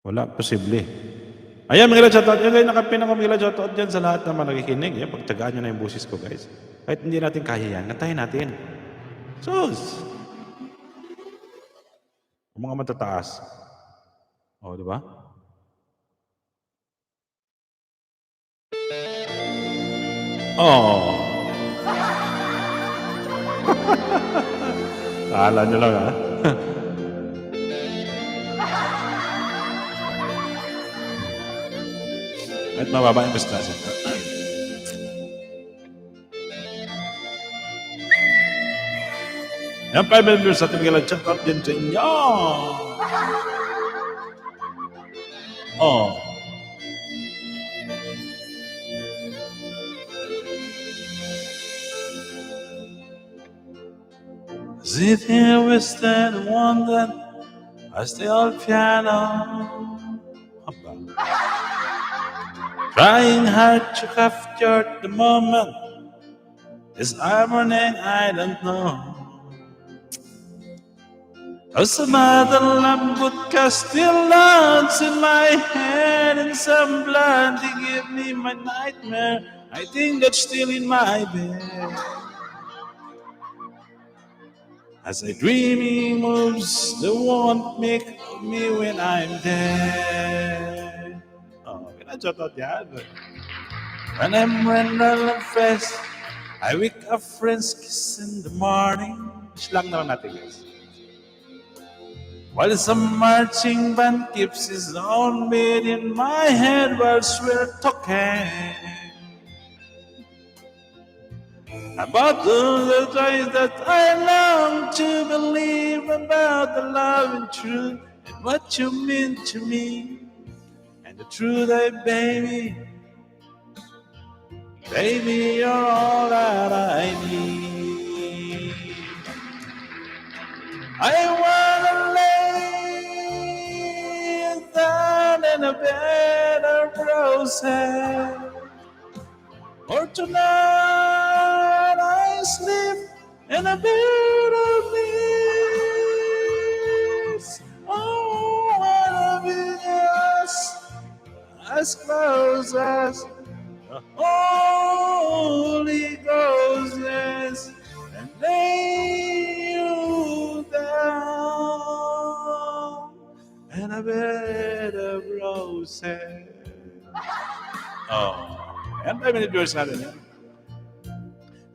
Wala, posible. Ayan, mga shoutout. Yan, guys, nakapin ako mga shoutout dyan sa lahat naman nakikinig. Yan, pagtsagaan nyo na yung busis ko, guys. Kahit hindi natin kaya yan, kantahin natin. Sus! Ang mga matataas. O, di ba? Oh. Kala nyo lang, ha? At mababa yung basta. Yan, 5 members sa ating mga chat out din sa inyo. Oh. Sit here with that one that as the old piano. Trying hard to capture the moment. Is I'm running, I don't know. As another lambut still lands in my head, and some blood they give me my nightmare. I think that's still in my bed. As I dreaming moves, they won't make me when I'm dead. Oh, pinachot out yan. When I'm renal and fresh, I wake up friends kiss in the morning. Ish lang naman natin, guys. While some marching band keeps his own beat in my head whilst we're talking. About the things that I long to believe about the love and truth and what you mean to me and the truth that baby, baby, you're all that I need. I wanna lay down in a bed of roses. Or tonight I sleep in a bed of peace. Oh, I wanna be just as close as the Holy Ghost is, and lay you down in a bed of roses. Oh. And 5 minute verse natin yan.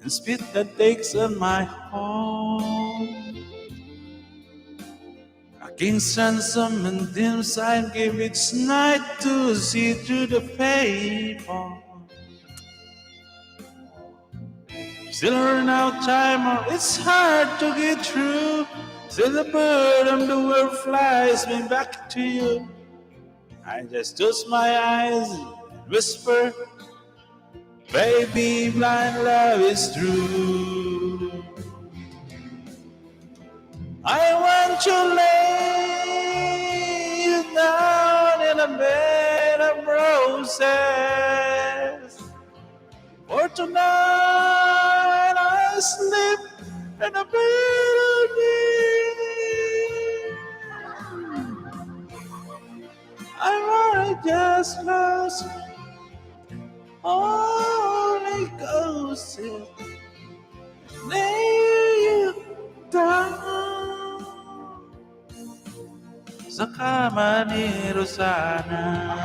And spit that takes on my home. A king's ransom and dim side give its night to see through the paper. Still run out time, or it's hard to get through. Still the bird of the world flies me back to you. I just close my eyes and whisper, baby, blind love is true. I want to lay you down in a bed of roses. For tonight I sleep in a bed of peace. I want to just close Holy Ghost, lay you down sa kama ni Rosana.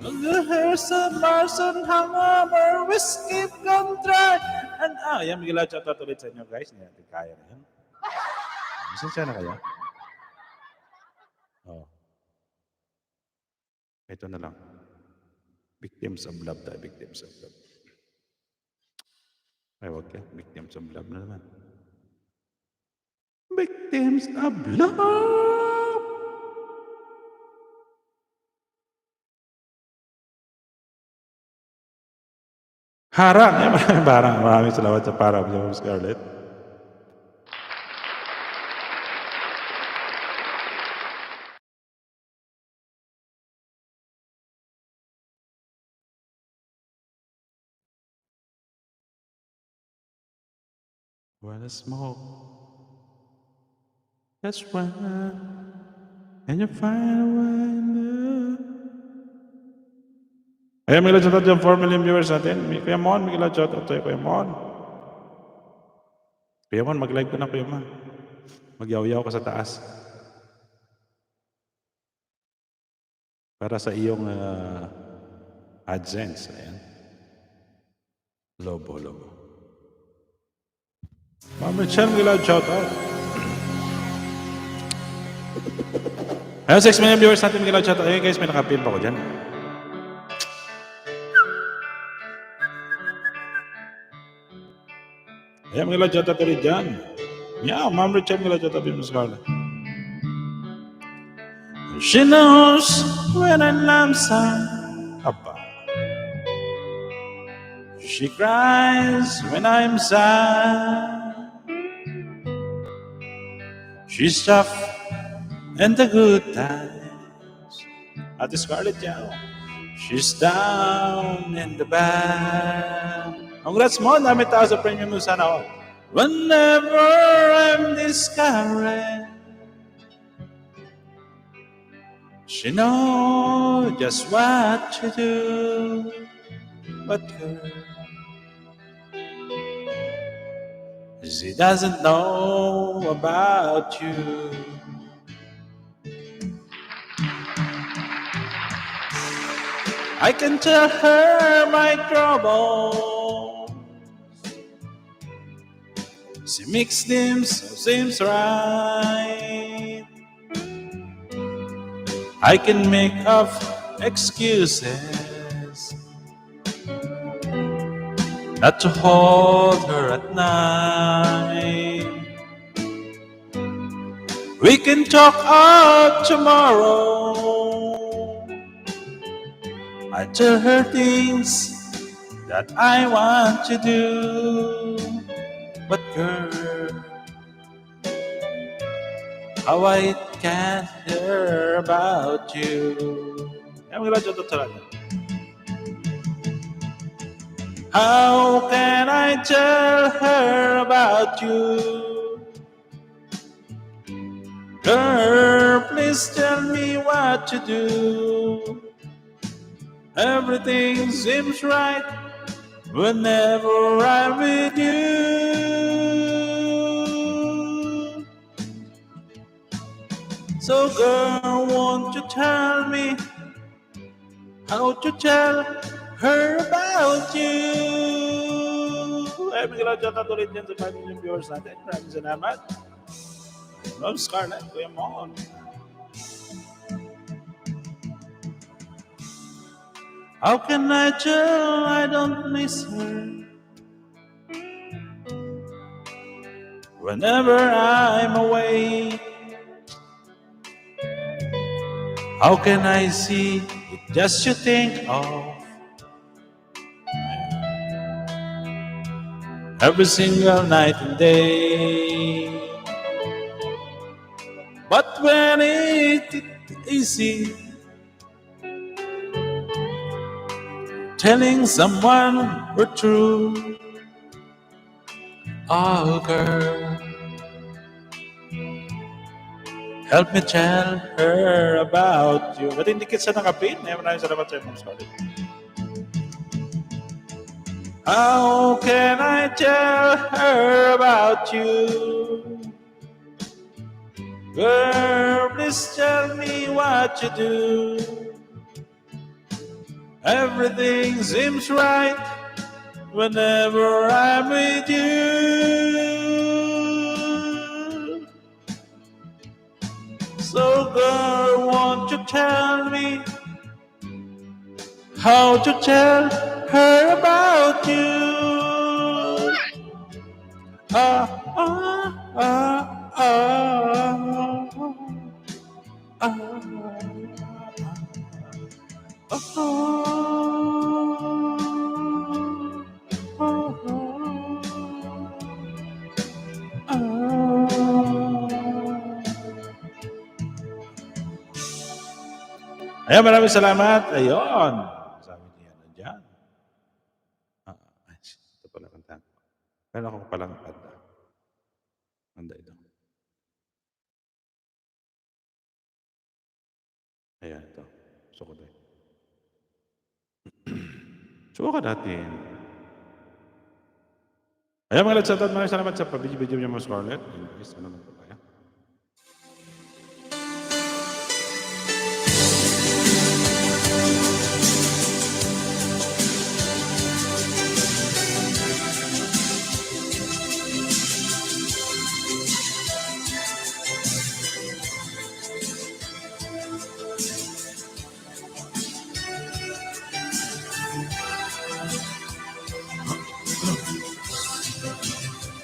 Mag-rehearse sa Marson hangover, whiskey contra. And yan, may gila chat ulit sa inyo guys. Hindi natin kaya na yan. Masensya na kaya? Oh. Ito na lang. Victims of love tayo, victims of love. Ay, wag ka. Victims of love na naman. Victims of love! Harang! Maraming salamat sa parang niyo, Scarlett. When the smoke gets wet and you find a window. Ayan, may shoutout dyan, 4 million viewers natin. Kuya Mon, may shoutout tayo, Kuya Mon. Kuya Mon, mag-live ka na, Kuya Mon. Magyaw-yaw ka sa taas. Para sa iyong AdSense. Ayan. Lobo. Ma'am Richelle, may shoutout. Ayan, 6 million viewers natin, may shoutout. Ayan guys, may nakapin pa ko dyan. Ayan, may shoutout ulit dyan. Yeah, Ma'am Richelle, may shoutout din mo sa She knows when I'm lonesome. Aba. She cries when I'm sad. She's tough in the good times. Ate Scarlett, yeah. She's down in the bad. Congrats mo, dami tao sa premium mo sana ako. Whenever I'm discouraged, she knows just what to do. But girl, she doesn't know about you. I can tell her my troubles. She makes them so seems right. I can make up excuses. not to hold her at night. We can talk out tomorrow. I tell her things that I want to do. But girl, how I can't hear about you. How can I tell her about you? Girl, please tell me what to do. Everything seems right whenever I'm with you. So girl, won't you tell me how to tell her about you? Ay, may galaw ulit yan sa 5 million viewers natin. Maraming salamat. Love Scarlett, Kuya Mon. How can I tell I don't miss her? Whenever I'm away, how can I see it just you think of every single night and day? But when it's easy telling someone we're true, oh girl, help me tell her about you. Ba't hindi kita nakapin? Maraming salamat sa Ma'am Scarlett. How can I tell her about you? Girl, please tell me what you do. Everything seems right whenever I'm with you. So girl, won't you tell me how to tell her about you? Ah, ah, ah, ah, ah, Ayan, maraming salamat. Ayun. Sabi niya nandiyan. Ito pala kanta. Meron akong palang kanta. Kanta ito. Ayan, ito. Gusto ko din. Subukan natin. Ayan mga lads, maraming salamat sa pabidyo-bidyo niya mga Scarlett. Anyways, ano naman po kaya?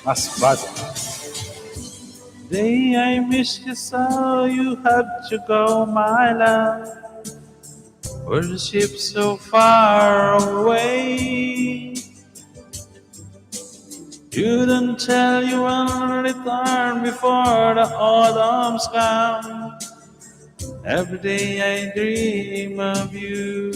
Mas bad. Day I miss you so, you have to go, my love. Worship so far away. You don't tell you will return before the autumn's come. Every day I dream of you.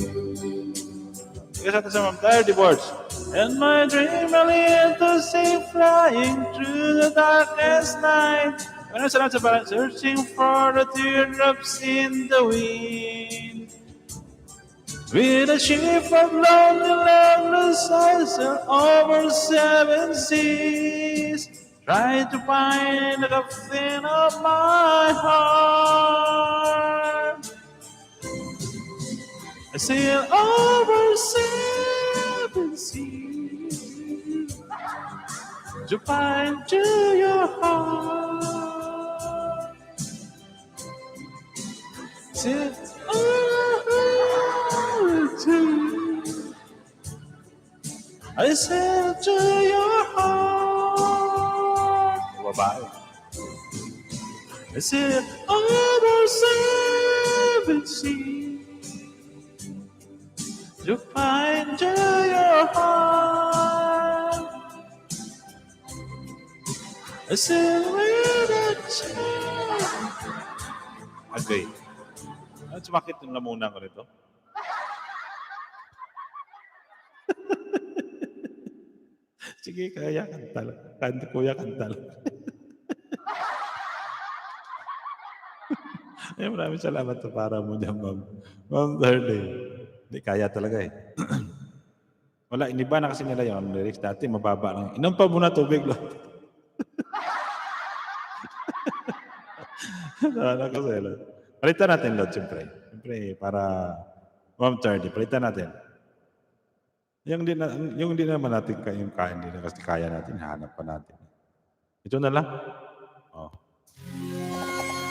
Yes, ito sa Ma'am Tired Boards. And my dream I live to see flying through the darkest night. When I said I'm searching for the teardrops in the wind. With a ship of lonely loveless I sail over 7 seas. Try to find the captain of my heart. I sail over 7 seas to find to your heart. Sail over to I said to your heart. Babae. I said, over 7 seas to find your heart. I said, with a child. Agay. Sumakit yung lamunan ko nito. Sige, kaya kantal. Kuya kantal. Ay, maraming salamat sa para mo dyan, ma'am. Ma'am Darley. Hindi, kaya talaga eh. Wala, iniba na kasi nila yung lyrics dati, mababa lang. Inom pa muna tubig lang. Nakakasela. Palitan natin, Lord, siyempre. Siyempre, para Ma'am Darley, palitan natin. Yung di naman natin yung kaya nila kasi kaya natin, hanap pa natin. Ito na lang. Oh.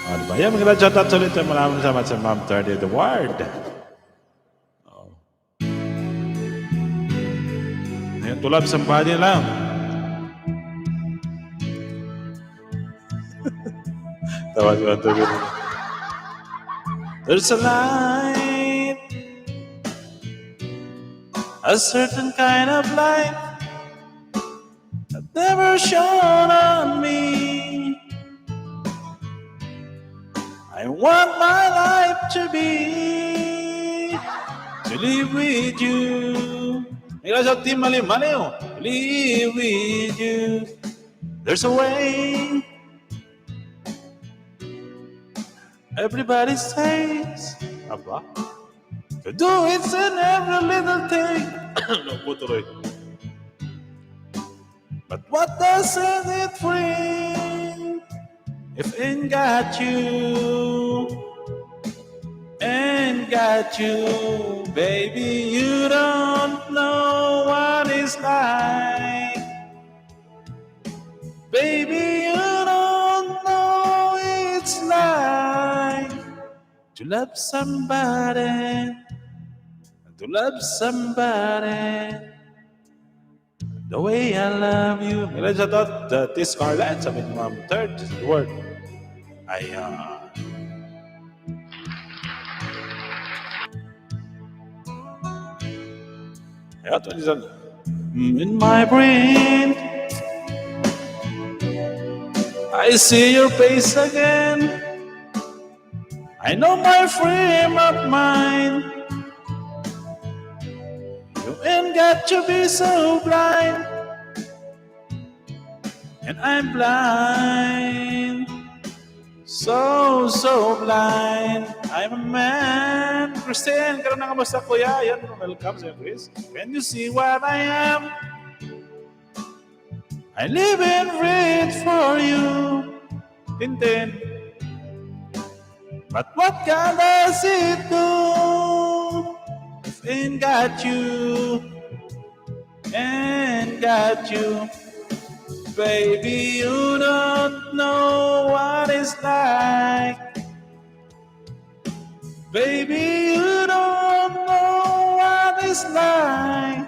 Oh, diba? Yan, mga shoutout ulit. Maraming salamat sa Ma'am Darley the Ward. Oh. Ayan, tulad sa body lang. Tawa sa tubig. There's a light, a certain kind of light that never shone on me. I want my life to live with you. Ikaw sa team mali-maliw. Live with you. There's a way. Everybody says, Aba, to do it in every little thing. Nakutuloy. But what does it bring if ain't got you? Ain't got you, baby, you don't know what it's like. Baby, you don't know it's like to love somebody, the way I love you. Let's adopt this Scarlett, sabi ni Ma'am Third word. Ayan. In my brain, I see your face again. I know my frame of mind. You ain't got to be so blind, and I'm blind, so blind. I'm a man. Christine, karoon na kamusta kuya? Yan, welcome sa'yo, Chris. Can you see what I am? I live and breathe for you. Tintin. But what God does it do if ain't got you? Ain't got you. Baby, you don't know what it's like. Baby, you don't know what it's like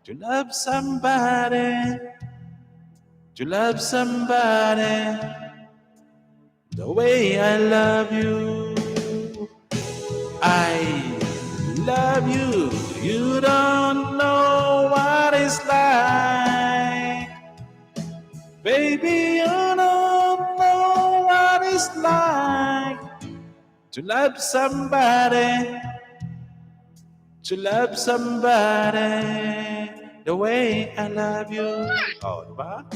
to love somebody, the way I love you. I love you. You don't know what it's like. Baby, you don't know what it's like to love somebody, the way I love you. Oh, diba?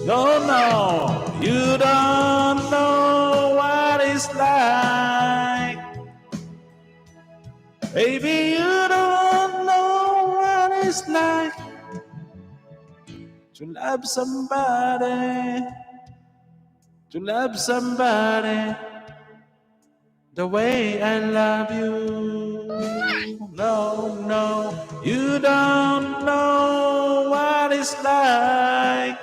No, you don't know what it's like. Baby, you don't know what it's like to love somebody, the way I love you. No, you don't know what it's like.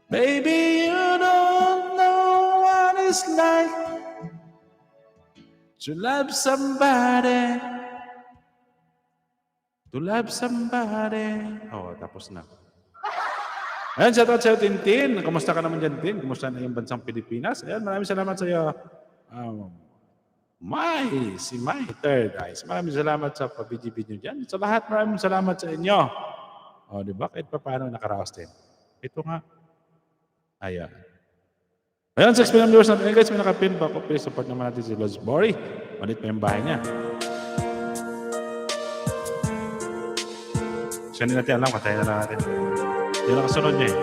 Baby, you don't know what it's like to love somebody, To love somebody. Oh, tapos na. Ayan, shout out sa'yo, Tintin. Kamusta ka naman dyan, Tin? Kamusta na yung bansang Pilipinas? Ayan, maraming salamat sa'yo. Si My Third Eyes. Maraming salamat sa pabidibid nyo dyan. Sa lahat, maraming salamat sa inyo. O, di ba? Kahit pa paano nakaraos din. Ito nga. Ayan. Ayan, 6 million viewers natin. Guys, may nakapin pa ako. Please support naman natin si Loz Bori. Manit pa yung bahay niya. Siya hindi natin alam. Katayin na lang natin. Hindi na kasunod niya eh.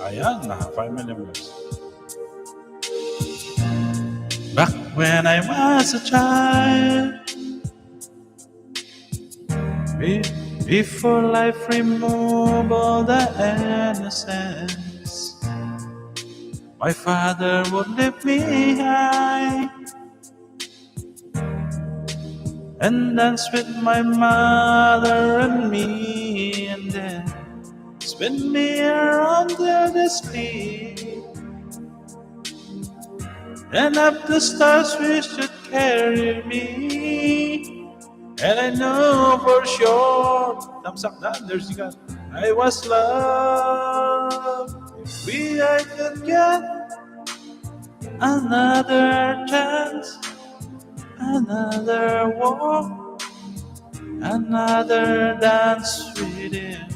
Ayan, naka 5 million viewers. Back when I was a child, before life removed all the innocence, my father would lift me high and dance with my mother and me, and then spin me around till the sleep. And up the stars we should carry me. And I know for sure, thumbs up down, there's the gun. I was loved. If I could get another chance, another walk, another dance with him,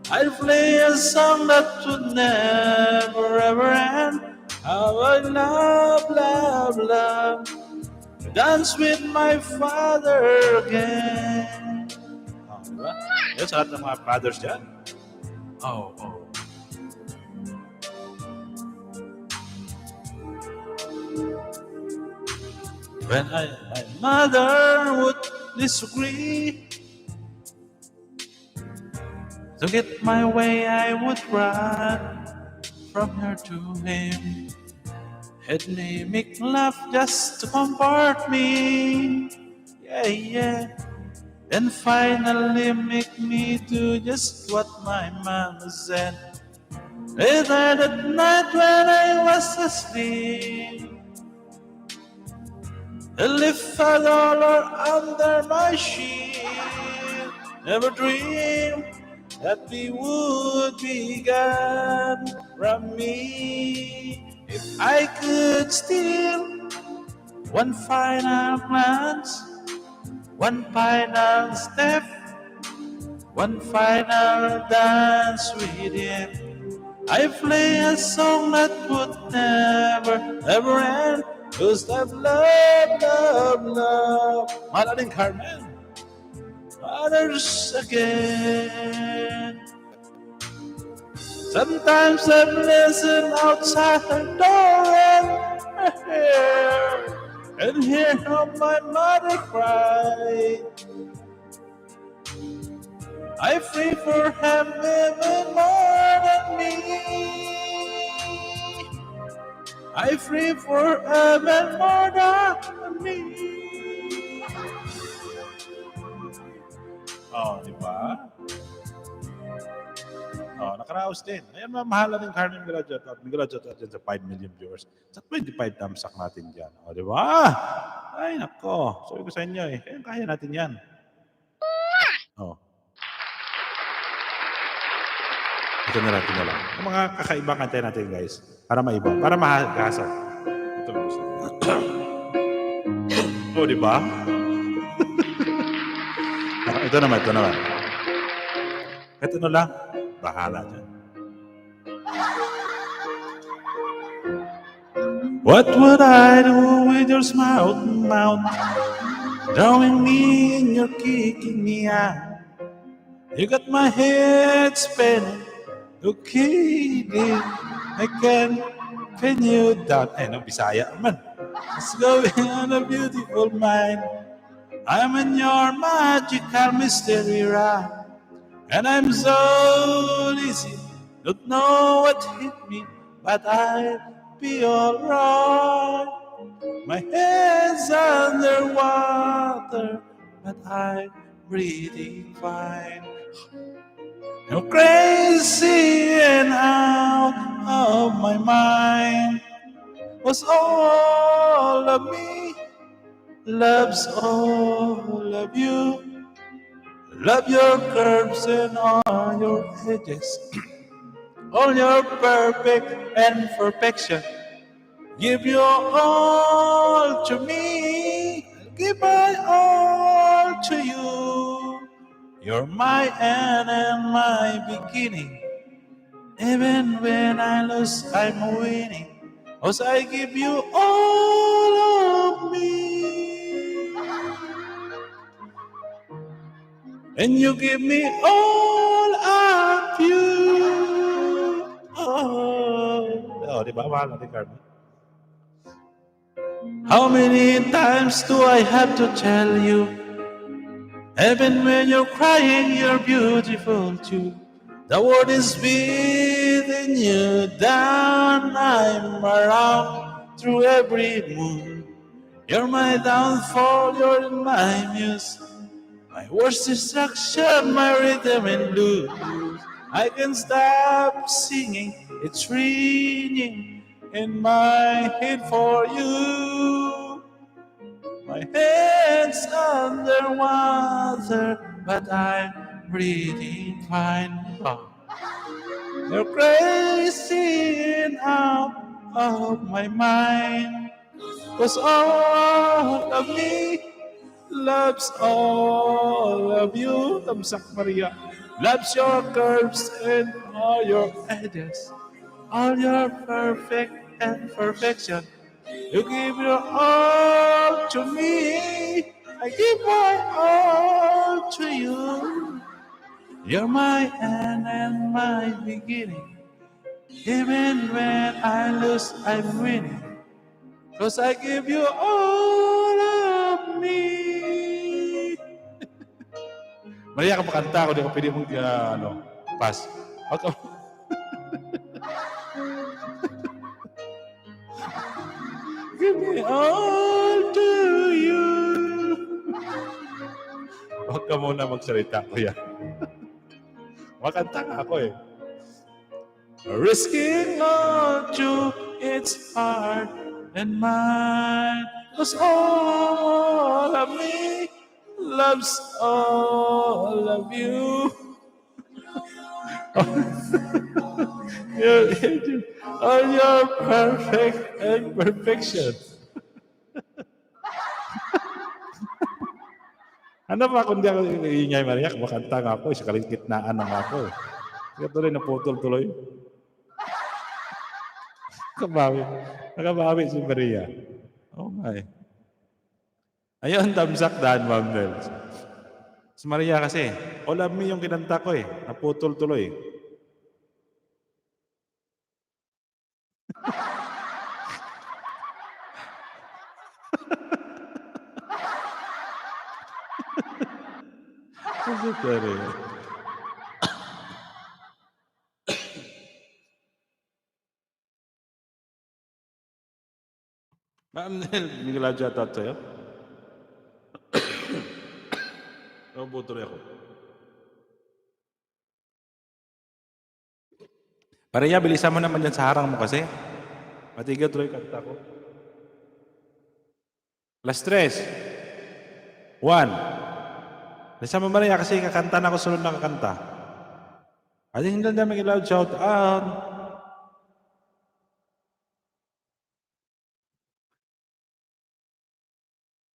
I'd play a song that would never ever end. How I love, love, love, dance with my father again. Oh, diba? Yan sa lahat ng mga fathers dyan. Oh. When my mother would disagree, to get my way I would run from her to him. He'd make laugh just to comfort me. Yeah. And finally make me do just what my mama said. Later that night when I was asleep, he left $1 under my sheet. Never dreamed that we would be gone from me. If I could steal one final glance, one final step, one final dance with him, I play a song that would never, ever end. Cause I've loved, love, love. Maraming Carmen. Others again. Sometimes I'm listening outside her door and hear how my mother cry. I pray for him even more than me. I pray for him even more than me. Oh, di ba? Oh, nakaraos din. Ayan, mahala din Carmen Graduate at dyan sa 5 million viewers. Sa 25 thumbs up natin dyan. O, di ba? Ay, nako. Sabi ko sa inyo eh. Kaya natin yan. Oh. Ito na natin na lang. Ang mga kakaibang kantay natin, guys. Para maiba. Para mahagasa. Ito. O, di ba? Ito naman. Ito na lang. Bahala dyan. What would I do with your smile mouth, drawing me and you're kicking me out? You got my head spinning. Okay, dear, I can pin you down. Eh, no, Bisaya man. It's going on a beautiful mind. I'm in your magical mystery ride. And I'm so lazy, don't know what hit me, but I'll be alright. My head's underwater, but I'm breathing fine. I'm crazy and out of my mind. Was all of me loves all of you. Love your curves and all your edges, all your perfect and perfection. Give your all to me, I'll give my all to you. You're my end and my beginning. Even when I lose, I'm winning. 'Cause I give you all of me. And you give me all of you. Oh, di ba? Mahal natin, Carmen. How many times do I have to tell you? Even when you're crying, you're beautiful too. The world is beating you down. I'm around through every mood. You're my downfall, you're my muse. My worst distraction, my rhythm and blues. I can't stop singing, it's ringing in my head for you. My head's underwater, but I'm breathing fine. Oh. You're crazy and out of my mind. 'Cause all of me loves all of you. Tamsak Maria. Loves your curves and all your edges. All your perfect and perfection. You give your all to me. I give my all to you. You're my end and my beginning. Even when I lose, I'm winning. 'Cause I give you all of me. Maria ka makanta ako, di ko pwede mong pass. Okay. Give me all to you. Huwag ka muna magsalita, kuya. Makanta nga ako eh. Risking all to its heart and mind. 'Cause all of me loves all of you. All your perfect and perfection. Ano ba kung di ako iingay, Maria? Kumakanta nga ako, sa kalingkitnaan na nga ako. Kaya tuloy, naputol-tuloy. Nakabawi si Maria. Oh my. Ayun, damsak daan, Ma'am Nels. Si Maria kasi, all of me yung kinanta ko eh. Naputol tuloy. Kasi pwede. Ma'am Nel, hindi ko lang shoutout sa'yo. Nabutuloy ako. Maria, bilisan mo naman dyan sa harang mo kasi. Matiga tuloy kanta ko. Alas 3. 1. Bilisan mo, Maria, kasi kakanta na ako sunod na kakanta. At hindi na mag-loud shout out.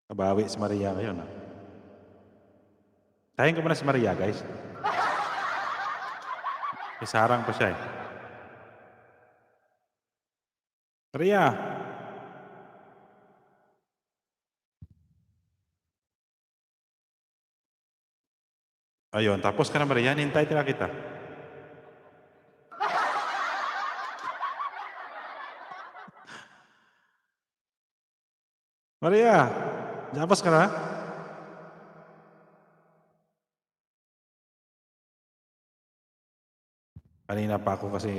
Kabawi si Maria ngayon. Tahin ko muna si Maria, guys. Isarang pa siya eh. Maria! Ayun, tapos ka na, Maria. Hintay tila kita. Maria! Tapos ka na? Kanina pa ako kasi,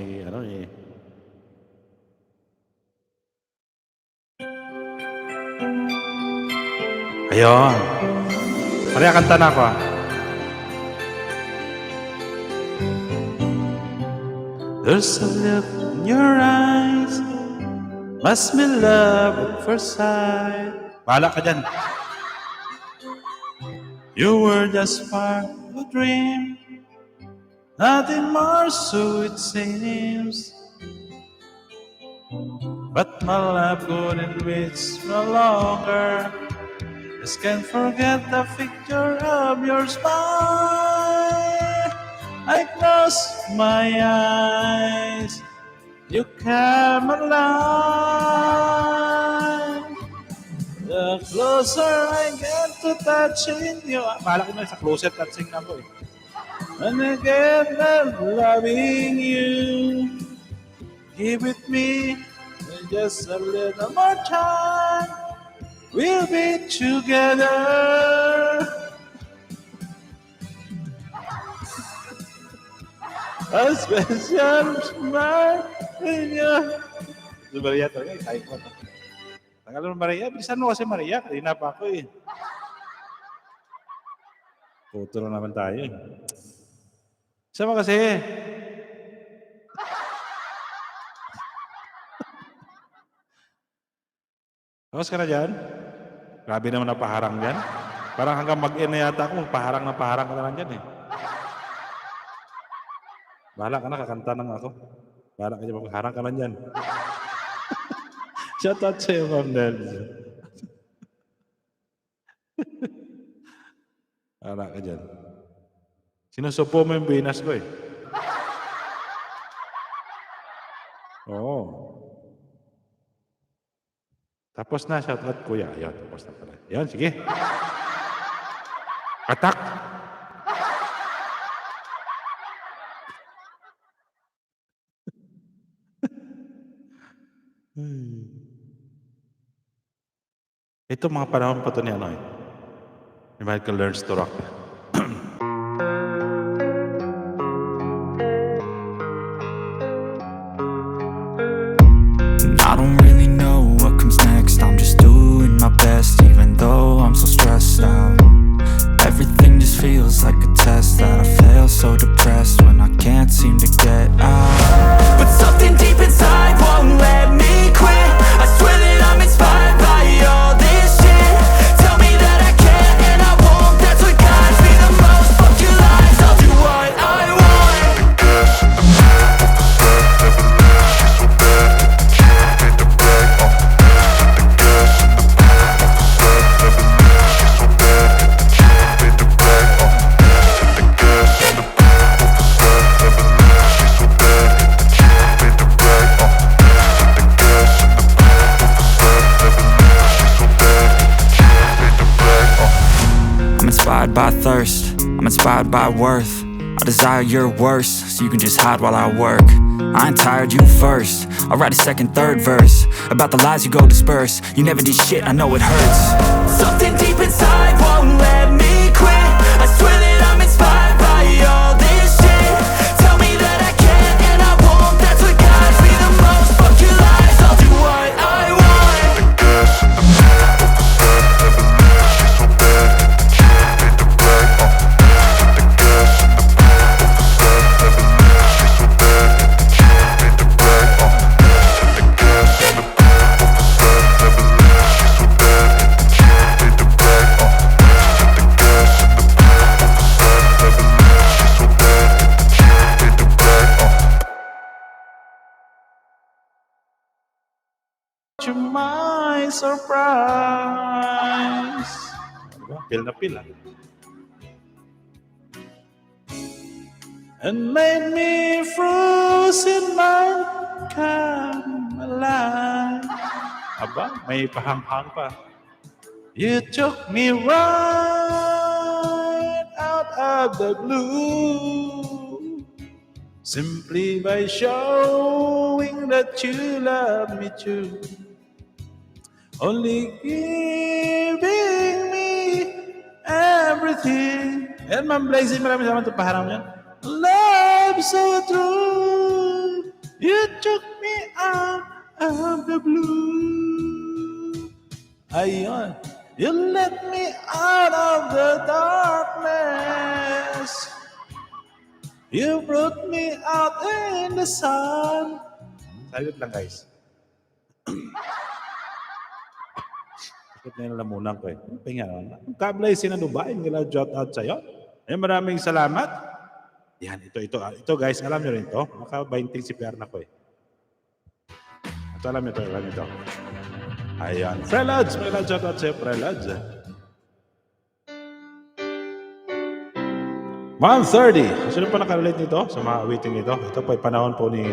Ayun. Maria, kanta na ako. There's a look in your eyes, must be love at first sight. Bahala ka dyan. You were just part of a dream. Nothing more so it seems. But my love couldn't reach no longer. Just can't forget the picture of your smile. I close my eyes. You came alive. The closer I get to touching you. Bahala ko na sa closer touching na ako eh. And again, I'm loving you. Give it me just a little more time. We'll be together. A special smile in your... Maria talaga, kahit mo ito. Tanggalin mo Maria, bilisan mo kasi Maria. Kanina pa ako eh. Puto na naman tayo eh. Sama kasi. Tapos ka na dyan? Grabe naman na paharang dyan. Parang hanggang mag-in na yata ako, paharang ka na lang dyan eh. Bahala ka na, kakanta na nga ako. Bahala ka dyan, magharang ka lang dyan. Shout out sa'yo, Ma'am Nels. Bahala ka dyan. Sinusupo mo yung binas ko eh. Oo. Tapos na, shout out kuya. Ayan, tapos na pala. Ayan, sige. Atak! Ito mga panahon pa ito ni ano eh. Ni Michael Learns to Rock. I don't really know what comes next. I'm just doing my best, even though I'm so stressed out. Everything just feels like a test that I fail, so depressed when I can't seem to get out. But something deep inside won't let me quit. I swear that I'm inspired by all this shit. Tell me that I can and I won't. That's what guides me the most. Fuck your lies, I'll do what I want. I'm inspired by thirst, I'm inspired by worth. I desire your worst, so you can just hide while I work. I ain't tired, you first. I'll write a second, third verse about the lies you go disperse. You never did shit, I know it hurts. Something deep inside won't let me quit. I swear that I'm inspired by all this shit. Tell me that I can and I won't. That's what guides me the most. Fuck your lies, I'll do what I want. To my surprise. Diba? Pil na pil ah. And made me frozen mind come alive. Aba, may pahanghang pa. You took me right out of the blue, simply by showing that you love me too. Only giving me everything. And Ma'am Blazy, maraming salamat ito paharap yan. Love so true. You took me out of the blue. Ayun. You let me out of the darkness. You brought me out in the sun. Salit lang guys. Ikot na yung lamunan ko eh. Pahinga naman. Ang kablay si Dubai, yung gila shout out sa'yo. Ayun, maraming salamat. Yan, ito guys, alam nyo rin ito. Maka-20 si PR na ko eh. Ito, alam nyo ito. Ayan. Freelads, may shout out sa'yo, Freelads. 1:30. Sino pa nakarelate nito sa mga waiting nito? Ito po ay panahon po ni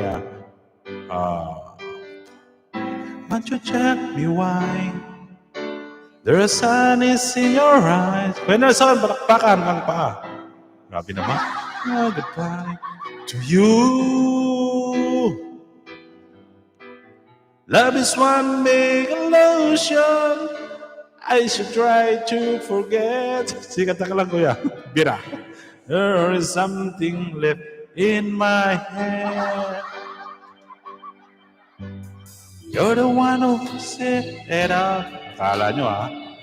Won't you check me why there is sun is in your eyes. When there's sun, palakpakan ang paa. Grabe naman. Oh, goodbye to you. Love is one big illusion. I should try to forget. Sikat na ka lang, kuya. Bira. There is something left in my head. You're the one who set it up. Akala nyo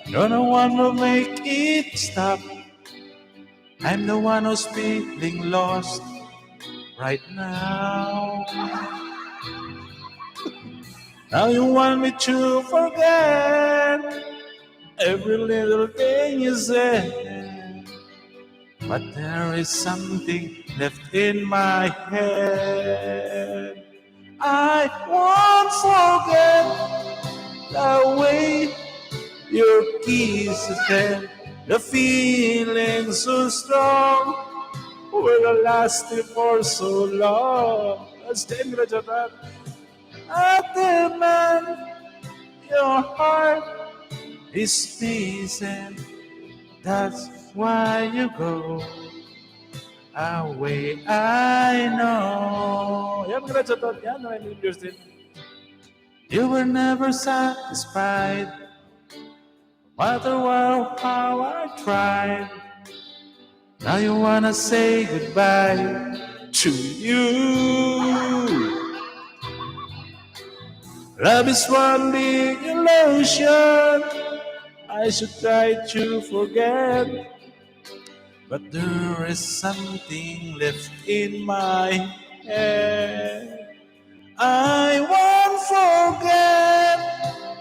You're the one who make it stop. I'm the one who's feeling lost right now. Now you want me to forget every little thing you said. But there is something left in my head. I won't forget the way your kisses and the feeling so strong will last for so long. Let's take it to that. At the man, your heart is missing. That's why you go away. I know. Yan, maganda sa yan. You were never satisfied, no matter how I tried. Now you wanna say goodbye to you. Love is one big illusion. I should try to forget, but there is something left in my head. I won't forget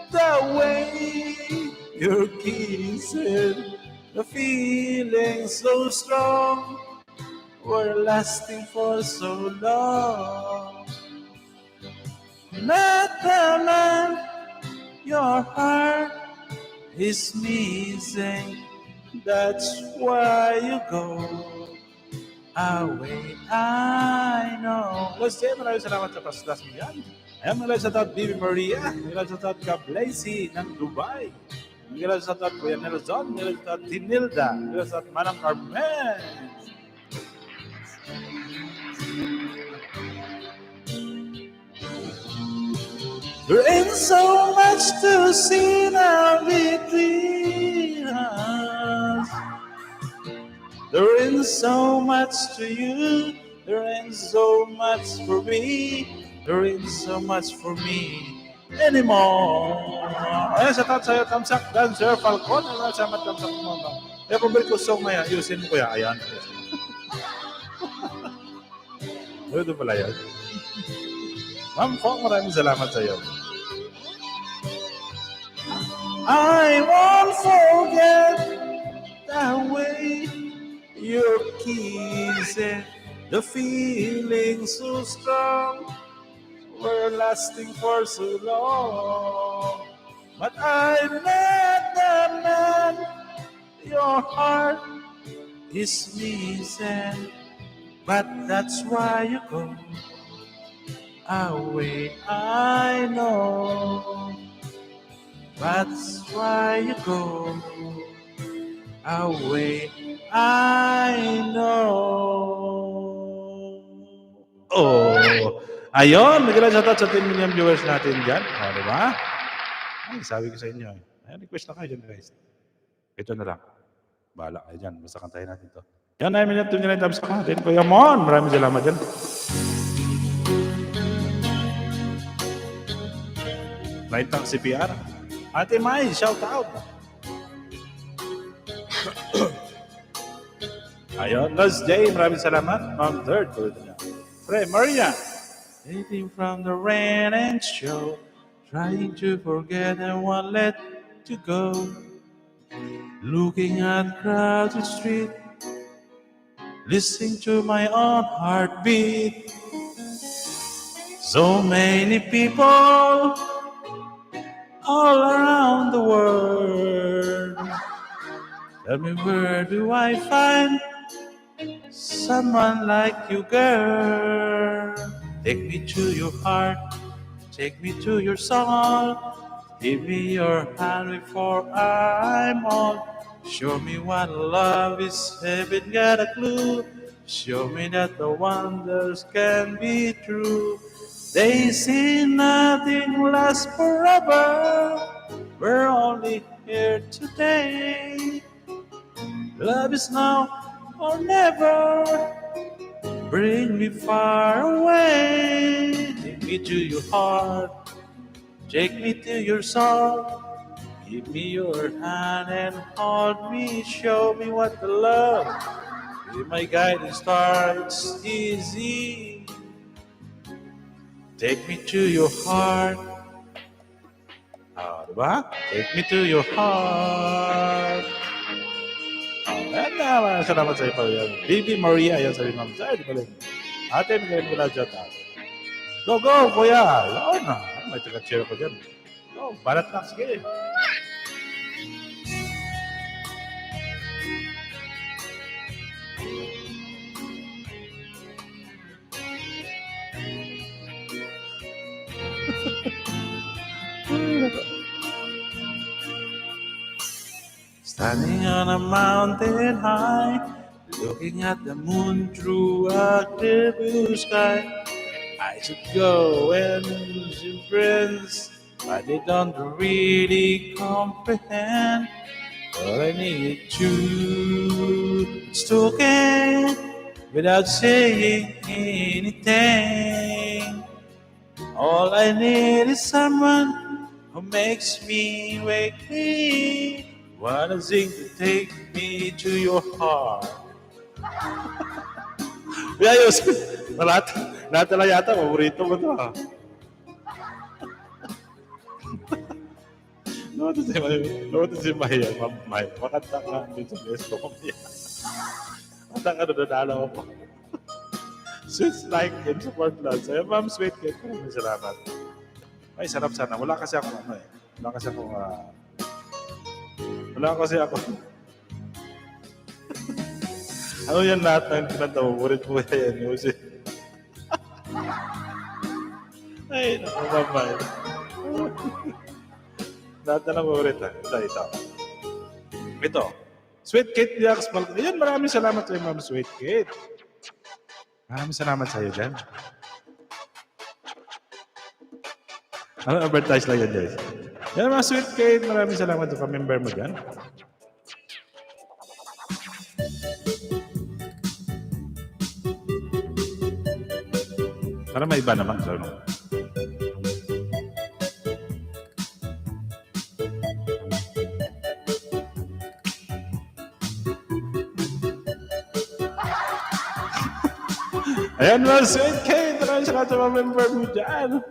the way your kisses, the feeling so strong, were lasting for so long. Not the man, your heart is missing. That's why you go away. I know. Jose, maraming salamat sa paslas mo yan. Ayan, maraming salamat Bibi Maria. Maraming salamat ka Blazy ng Dubai. Maraming salamat Kuya Nelson. Maraming salamat Tinilda. Maraming salamat Manang Carmen. There ain't so much to see now between us. There ain't so much to you. There ain't so much for me. There ain't so much for me anymore. Ayan, sa taot sa'yo, Tamsak Dancer Falcon. Ayan, sa Tamsak mo. Kaya pabalik ko song maya, ayusin ko ya. Ayan. Ito pala yan. Ma'am Fong, maraming salamat sa'yo. I won't forget the way your kisses, the feeling so strong, were lasting for so long. But I met the man your heart is missing. But that's why you go away, I know. That's why you go away, I know. Oh, ayun, nagkala shoutout sa 10 million viewers natin dyan. O, diba? Ay, sabi ko sa inyo. Ay, request na kayo dyan, guys. Ito na lang. Bahala kayo dyan. Basta kantahin natin ito. Yan, 9 million, 2 million thumbs up natin. Kuya Mon, maraming salamat dyan. Light ang CPR. Ate Mai, shout out. Ayun, Luz J, maraming salamat. Ma'am Third, Pre, Maria. Waiting from the rain and show, trying to forget and won't let to go. Looking at crowded street, listening to my own heartbeat. So many people all around the world. Tell me, where do I find someone like you, girl? Take me to your heart, take me to your soul. Give me your hand before I'm old. Show me what love is, haven't got a clue. Show me that the wonders can be true. They say nothing lasts forever. We're only here today. Love is now or never. Bring me far away. Take me to your heart. Take me to your soul. Give me your hand and hold me. Show me what the love. Be my guiding star. It's easy. Take me to your heart. Diba? Take me to your heart. Ayan na. Salamat sa iyo. Baby Maria. Ayan sabi Ma'am Zay. Di ba lang? Ate, magaling ko na dyan. Go, go, kuya. Yun na. May taga-cheer ko dyan. Go, balat lang. Sige. Standing on a mountain high, looking at the moon through a clear blue sky. I should go and see friends, but they don't really comprehend. All I need is talking without saying anything. All I need is someone who makes me wake. Wanna sing to take me to your heart. Ayos. Lahat na yata, paborito mo to. Noto si Maya, Ma'am Maya. Makanta ka din sa Lesbo, Maya. Makanta ka na nadalaw ako. Sweets like him sa Portland. Sa'yo, Ma'am Sweet Kate, maraming salamat. Ay, sarap sana. Wala kasi ako, ano yan lahat ng kinanta mo? Murit-murit yan, Yose. Ay, naku, mamay. Lahat na lang murit, ha? Ito. Sweet Kate Diax Malcom. Yan, maraming salamat sa Ma'am Sweet Kate. Maraming salamat sa iyo dyan. Ano, advertise lang yan, guys. Yan, mga Sweet Kate. Maraming salamat sa member mo dyan. Para may iba naman. So, no? Ayan mga Sweet Kate. Maraming salamat sa mga member mo dyan.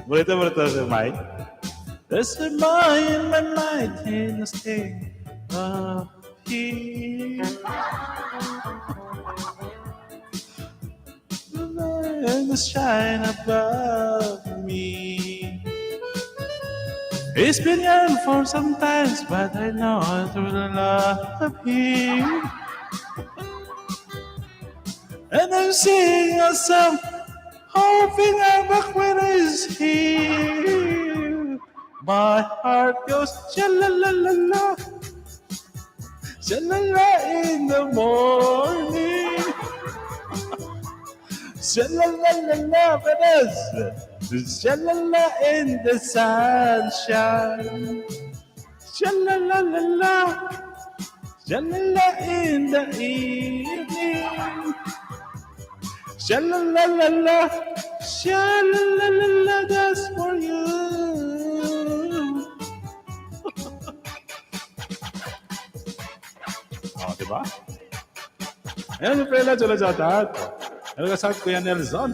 Bonito si Mike. There's a boy in my mind in the state of heat. And the shine above me. It's been young for some times, but I know through the love of him. And I'm singing a song, hoping I'm back when he's here. My heart goes sha-la-la-la-la, sha-la-la in the morning. Sha-la-la-la-la, Vanessa. Sha-la-la in the sunshine. Sha-la-la-la-la, sha-la-la in the evening. Sha-la-la-la-la, sha-la-la-la-la, that's for you. Oh, diba? Ayan yung prela, Jola Jotat. Ano ka sa Kuya Nelson?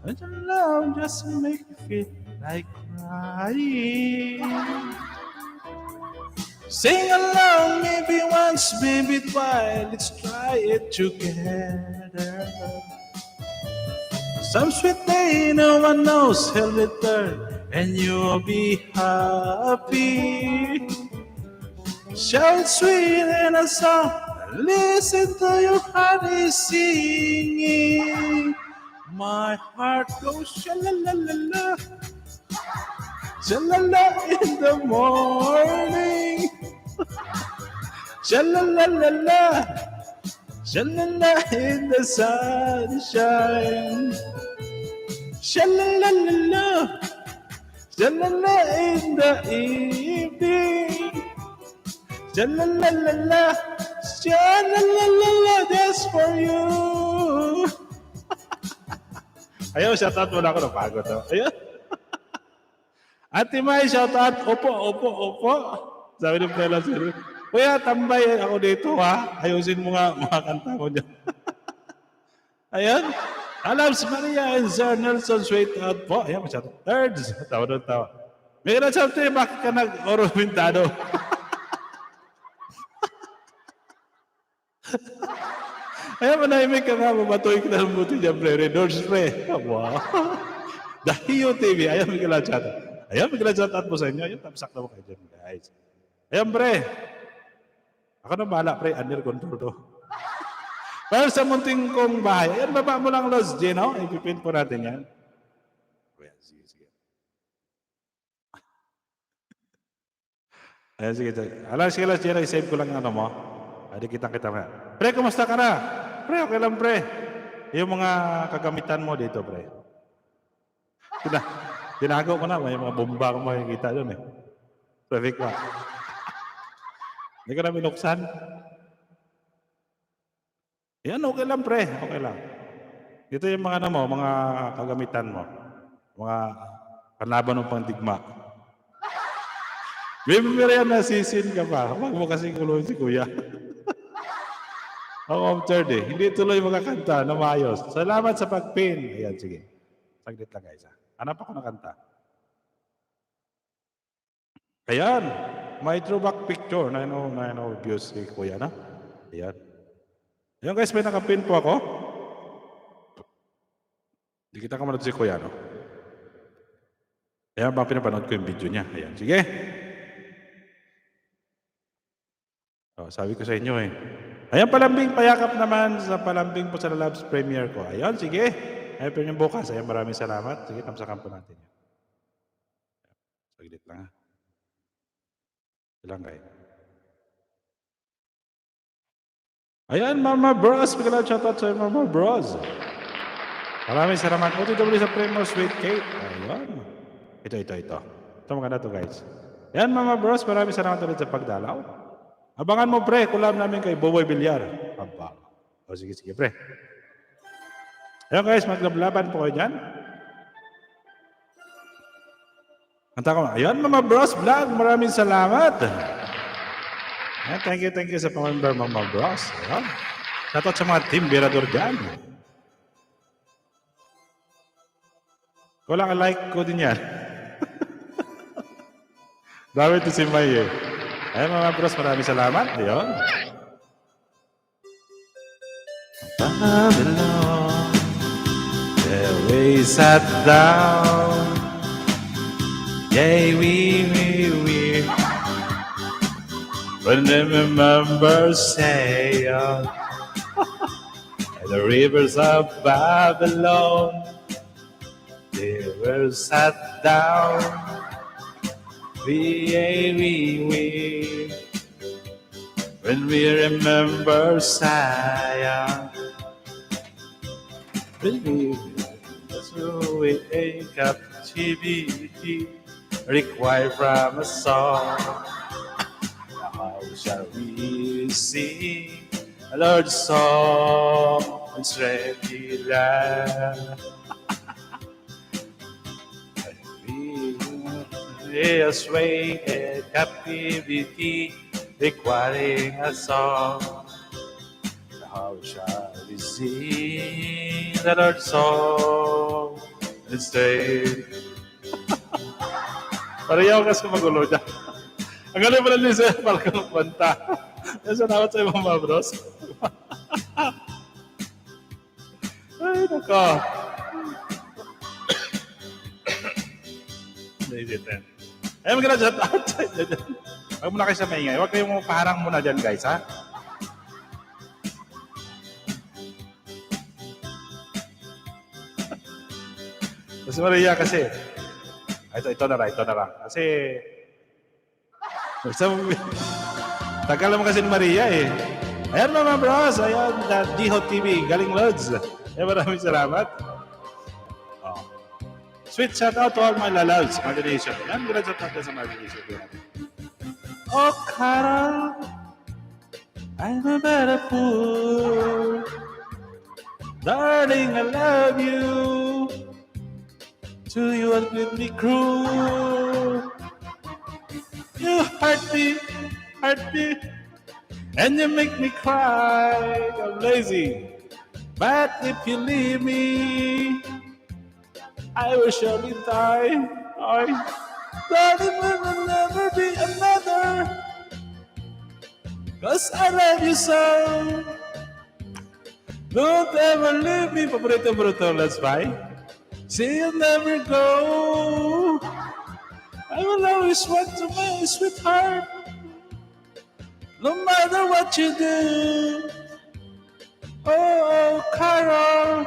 And your love just make me feel like crying. Sing along, maybe once, maybe twice. Let's try it together. Some sweet day no one knows he'll return, and you'll be happy. Shout sweet in a song, listen to your honey singing. My heart goes sha-la-la-la-la, sha-la-la in the morning, sha-la-la-la-la, sha-la-la in the sunshine, sha-la-la-la-la, sha-la-la in the evening, sha-la-la-la-la, sha-la-la-la-la, that's for you. Ayaw, shoutout muna ako, napagod ako. Ayaw. Ate May, shoutout. Opo, opo, opo. Sabi ni Pela Sir, Kuya, tambay ako dito ha. Ayusin mo nga mga kanta ko dyan. Ayan. Alams Maria and Sir Nelson, sweetheart po. Ayan, shoutout. Thirds. Tawa na tawa. May kinasabte, bakit ka nag-oro pintado? Ayan, manahimik ka nga, mabatoy ka na ng buti dyan, pre. Redors, pre. Wow. Dahiyo TV. Ayan, may kilanchat. Ayan, may kilanchat po sa inyo. Ayan, tamsak na mo kayo dyan, guys. Ayan, pre. Ako na bahala, pre. Under control to. Pero sa munting kong bahay, ayan, baba mo lang, Los Gino. Ipipin po natin yan. Ayan, sige, sige. Ayan, sige, sige. Alam, sige, Los Gino, isave ko lang yung ano mo. Adi kita-kita nga. Pre, kumusta ka na? Pre, okay lang, pre. Yung mga kagamitan mo dito, pre. Tinago ko na. May mga bomba ko makikita doon eh. Perfect ba? Hindi ko na binuksan. Yan, okay lang, pre. Okay lang. Dito yung mga, ano mo, mga kagamitan mo. Mga kalaban ng pangdigma. May yan na sisin ka pa. Huwag mo kasing kulungan si kuya. Ako, third eh. Hindi tuloy mga kanta na maayos. Salamat sa pag-pin. Ayan, sige. Saglit lang, guys. Hanap ako ng kanta. Ayan. May throwback picture. 909 views si kuya na. Ayan. Ayan, guys. May nakapin po ako. Hindi kita ka manood si kuya, no? Ayan, ba pinapanood ko yung video niya. Ayan, sige. Oh, sabi ko sa inyo eh. Ayan, palambing payakap naman sa palambing po sa Labs Premiere ko. Ayan, sige. Ayan, pero yung bukas. Ayan, maraming salamat. Sige, tamsakan po natin. Saglit lang ha. Ilang kayo. Ayan, Mama Bros. Bigla shoutout sa Mama Bros. Maraming salamat. OTW sa Premiere Sweet Cake. Ayan. Ito. Ito maganda to, guys. Ayan, Mama Bros. Maraming salamat ulit sa pagdalaw. Abangan mo, pre, collab namin kay Boboy Villar. Aba. O, sige, pre. Ayan, guys, maglablaban po kayo dyan. Kanta ko, ayan, Mama Bros Vlog, maraming salamat. Ayan, thank you sa pamember, Mama Bros. Ayan. Shoutout sa mga team Birador dyan. Walang like ko din yan. Dami ito si May eh. Ay, Mama Bros, maraming salamat. Ayun. Babylon, there we sat down. Yea, we. When the members say, the rivers of Babylon, they were sat down. We, when we remember Zion, when we through a captivity required from a song, how shall we sing a Lord's song in strange land? Sway in captivity, requiring a song. How shall we sing the Lord's song? Stay. Pareho kasi magulo dyan. Ang galing pala ni Sir Falcon ng kwanta. Salamat sa iyo mga bros. Ay, nako. Legit yan. Ay, maganda shout out sa inyo dyan. Huwag muna kayo sa maingay. Huwag kayong paharang muna dyan, guys, ha? Kasi Maria kasi. Ito na lang. Kasi, tagal naman kasi ni Maria eh. Ayan mga bros, ayan, Diho TV, galing Lods. Maraming salamat. Oh. Sweet shout out to all my lalabs, imagination. Yan, good shout out sa imagination. Oh, Carol, I'm a better fool. Darling, I love you. To you, I'll be cruel. You hurt me, and you make me cry. I'm lazy, but if you leave me, I will surely die. Darling, there will never be another, 'cause I love you so. Don't ever leave me. Paborito bruto, let's buy. Say you'll never go. I will always want to my sweetheart, no matter what you do. Oh, Carol,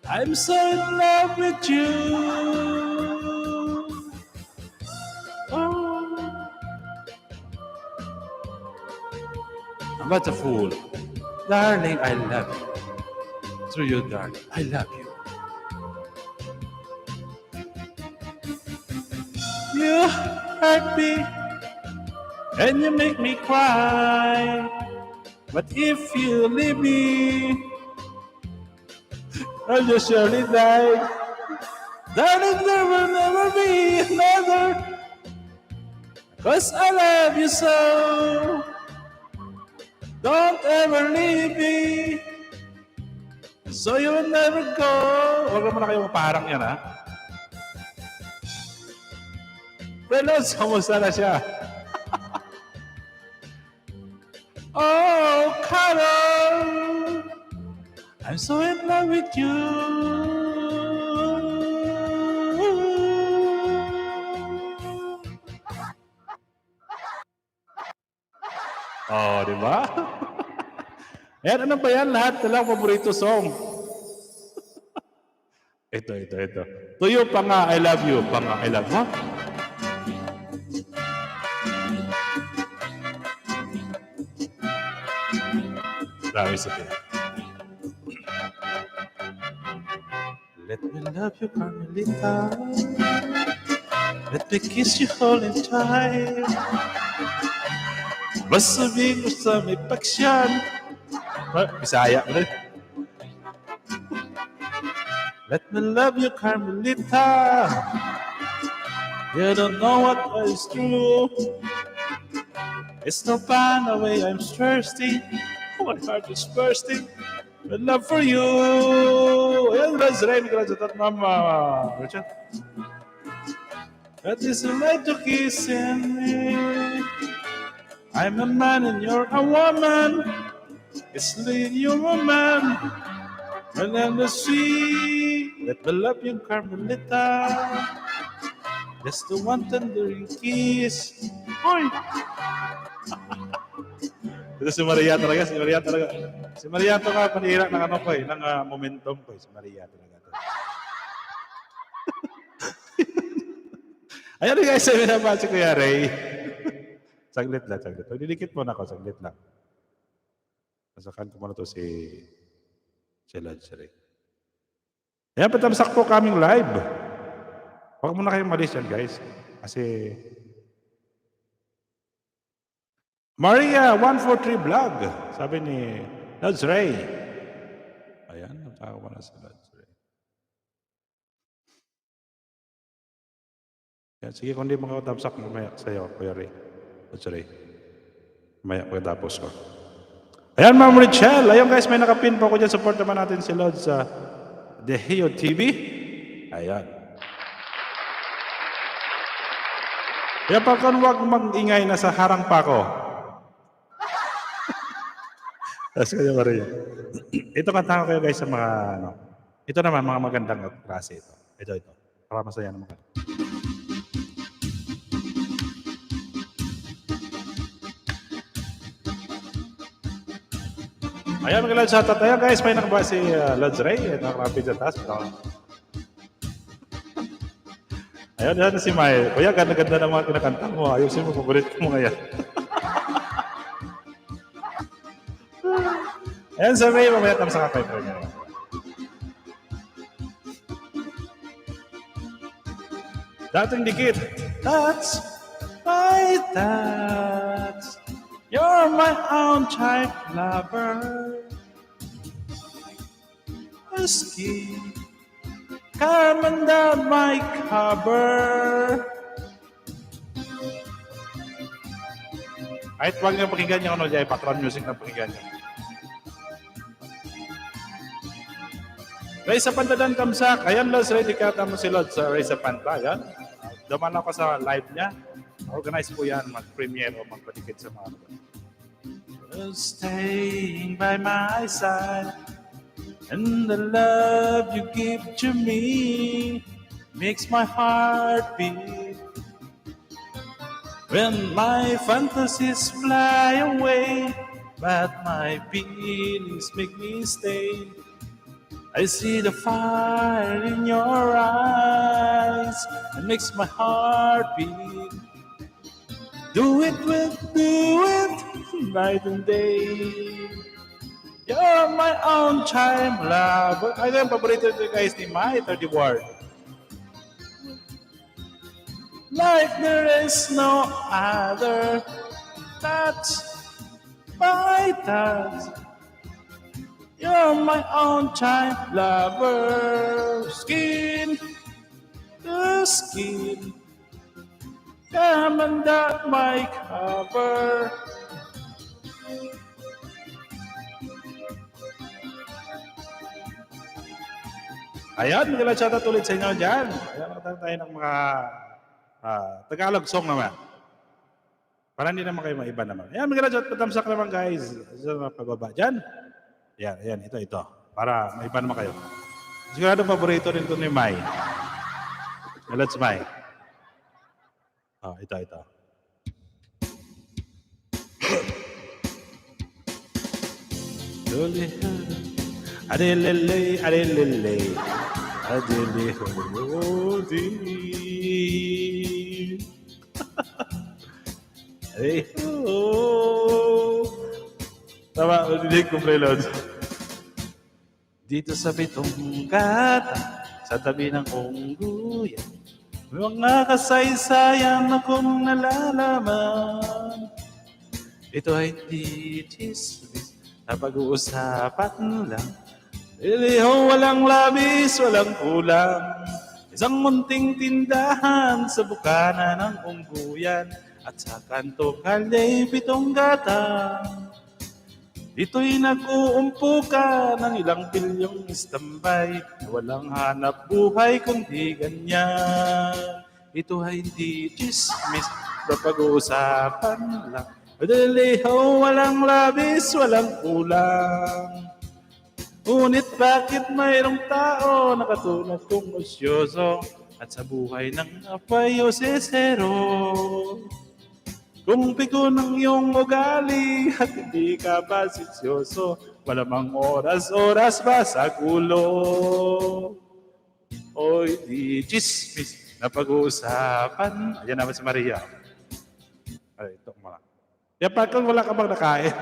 I'm so in love with you. Oh, I'm not a fool. Darling, I love you. Through you, darling, I love you. You hurt me, and you make me cry. But if you leave me, I'll just surely die. Darling, there will never be another, 'cause I love you so. Don't ever leave me, so you'll never go. Huwag naman na kayo maparang yan, ha? Relos, kamusta na siya? Oh, Carol, I'm so in love with you. Oh, di ba? Ayan, ano ba yan? Lahat na lang paborito song. Ito. Tuyo pa nga, I love you. Pa nga, I love you. Dami sabihin. Let me love you, Carmelita. Let me kiss you whole and tight. Masabihin ko sa may paksyan. Bisaya mo rin. Let me love you, Carmelita. You don't know what is true. It's no fun away, I'm thirsty. My heart is bursting with love for you. Ayan, guys, Remy, gracias at Mama Richard. That is the right to kissing me. I'm a man and you're a woman. It's lead you're a man. And then the sea. Let me love you, Carmelita. Just the one tender kiss. Hoy! Ito si Maria talaga. Si Maria ito nga panira ng ano ko eh, ng momentum ko eh. Si Maria talaga. Ayan guys, sabi na ba si Kuya Ray? Saglit lang. Didikit mo na ako, saglit lang. Masakan ko muna ito si Lodge Ray. Ayan, patamsak po kaming live. Huwag muna kayong malis yan guys. Kasi Maria 143 vlog, sabi ni Lodge Ray. Ayan, natawa ko na si Lodge Ray. Yan, sige, kung di makatapsak, mamaya sa'yo, Kuya Ray. Lodge Ray. Mamaya pagkatapos ko. Ayan, Ma'am Richelle. Ayun guys, may nakapin po ako dyan. Support naman natin si Lodge sa Diho TV. Ayan. Kaya pa kung huwag mag-ingay, nasa harang pa ako. Tapos kayo Maria. Ito kanta ko kayo guys sa mga ano. Ito naman mga magandang klase ito. Ito. Para masaya naman kayo. Ayan mga Lods, shoutout tayo guys. May nakaba si Lods Ray. Nakarapid sa taas. Ayan na si May. Kuya, ganda-ganda ng mga kinakanta mo. Ayusin mo, paborito mo ngayon. Ayan sa May, mamaya tam sa kakay. Dating dikit. That's my touch. You're my own child lover. Whiskey, come down my cover. Kahit huwag niyo pakinggan yung ano dyan, background music na pakinggan niyo. Ray sa Pantadan Kamsak. Ayan, Lods, ready ka tamo si Lods sa Ray sa Panta. Ayan. Daman ako sa live niya. Organize po yan, mag-premiere o magpadikit sa mga staying by my side, and the love you give to me makes my heart beat. When my fantasies fly away, but my feelings make me stay. I see the fire in your eyes, it makes my heart beat. Do it, night and day. You're my own child love. Ay, yung paborito ko guys ni Mai, 30 word. Like there is no other. Touch my touch. You're my own child lover. Skin to skin. Come under my cover. Ayan, magandang shoutout ulit sa inyo dyan. Ayan, makatang tayo ng mga Tagalog song naman. Para hindi naman kayo maiba naman. Ayan, magandang shoutout patamsak naman guys. Sa mga pagbaba dyan. Ayan, ito. Para maiba naman kayo. Sigurado paborito rin ito ni Mai. Let's Mai. Ito. Adelele, adelele, adelele, hodi. Tama, ulitin ko preload. Dito sa pitong gata, sa tabi ng ungguyan, mga kasaysayan akong nalalaman. Ito ay hindi chismis na pag-uusapan lang. Iliho, walang labis, walang kulang. Isang munting tindahan sa bukana ng ungguyan. At sa kanto kalya'y pitong gata. Ito'y nag-uumpuka ng ilang bilyong istambay na walang hanap buhay kundi ganyan. Ito ay hindi chismis na pag-uusapan lang. Daliho, walang labis, walang kulang. Ngunit bakit mayroong tao na katulad kong osyoso at sa buhay ng apayo sesero? Kung piko ng iyong ugali at hindi ka ba sisyoso, malamang oras-oras ba sa gulo? Oy, di chismis na pag-uusapan. Ayan naman si Maria. Ay, ito mga. Kaya pag wala ka bang nakain?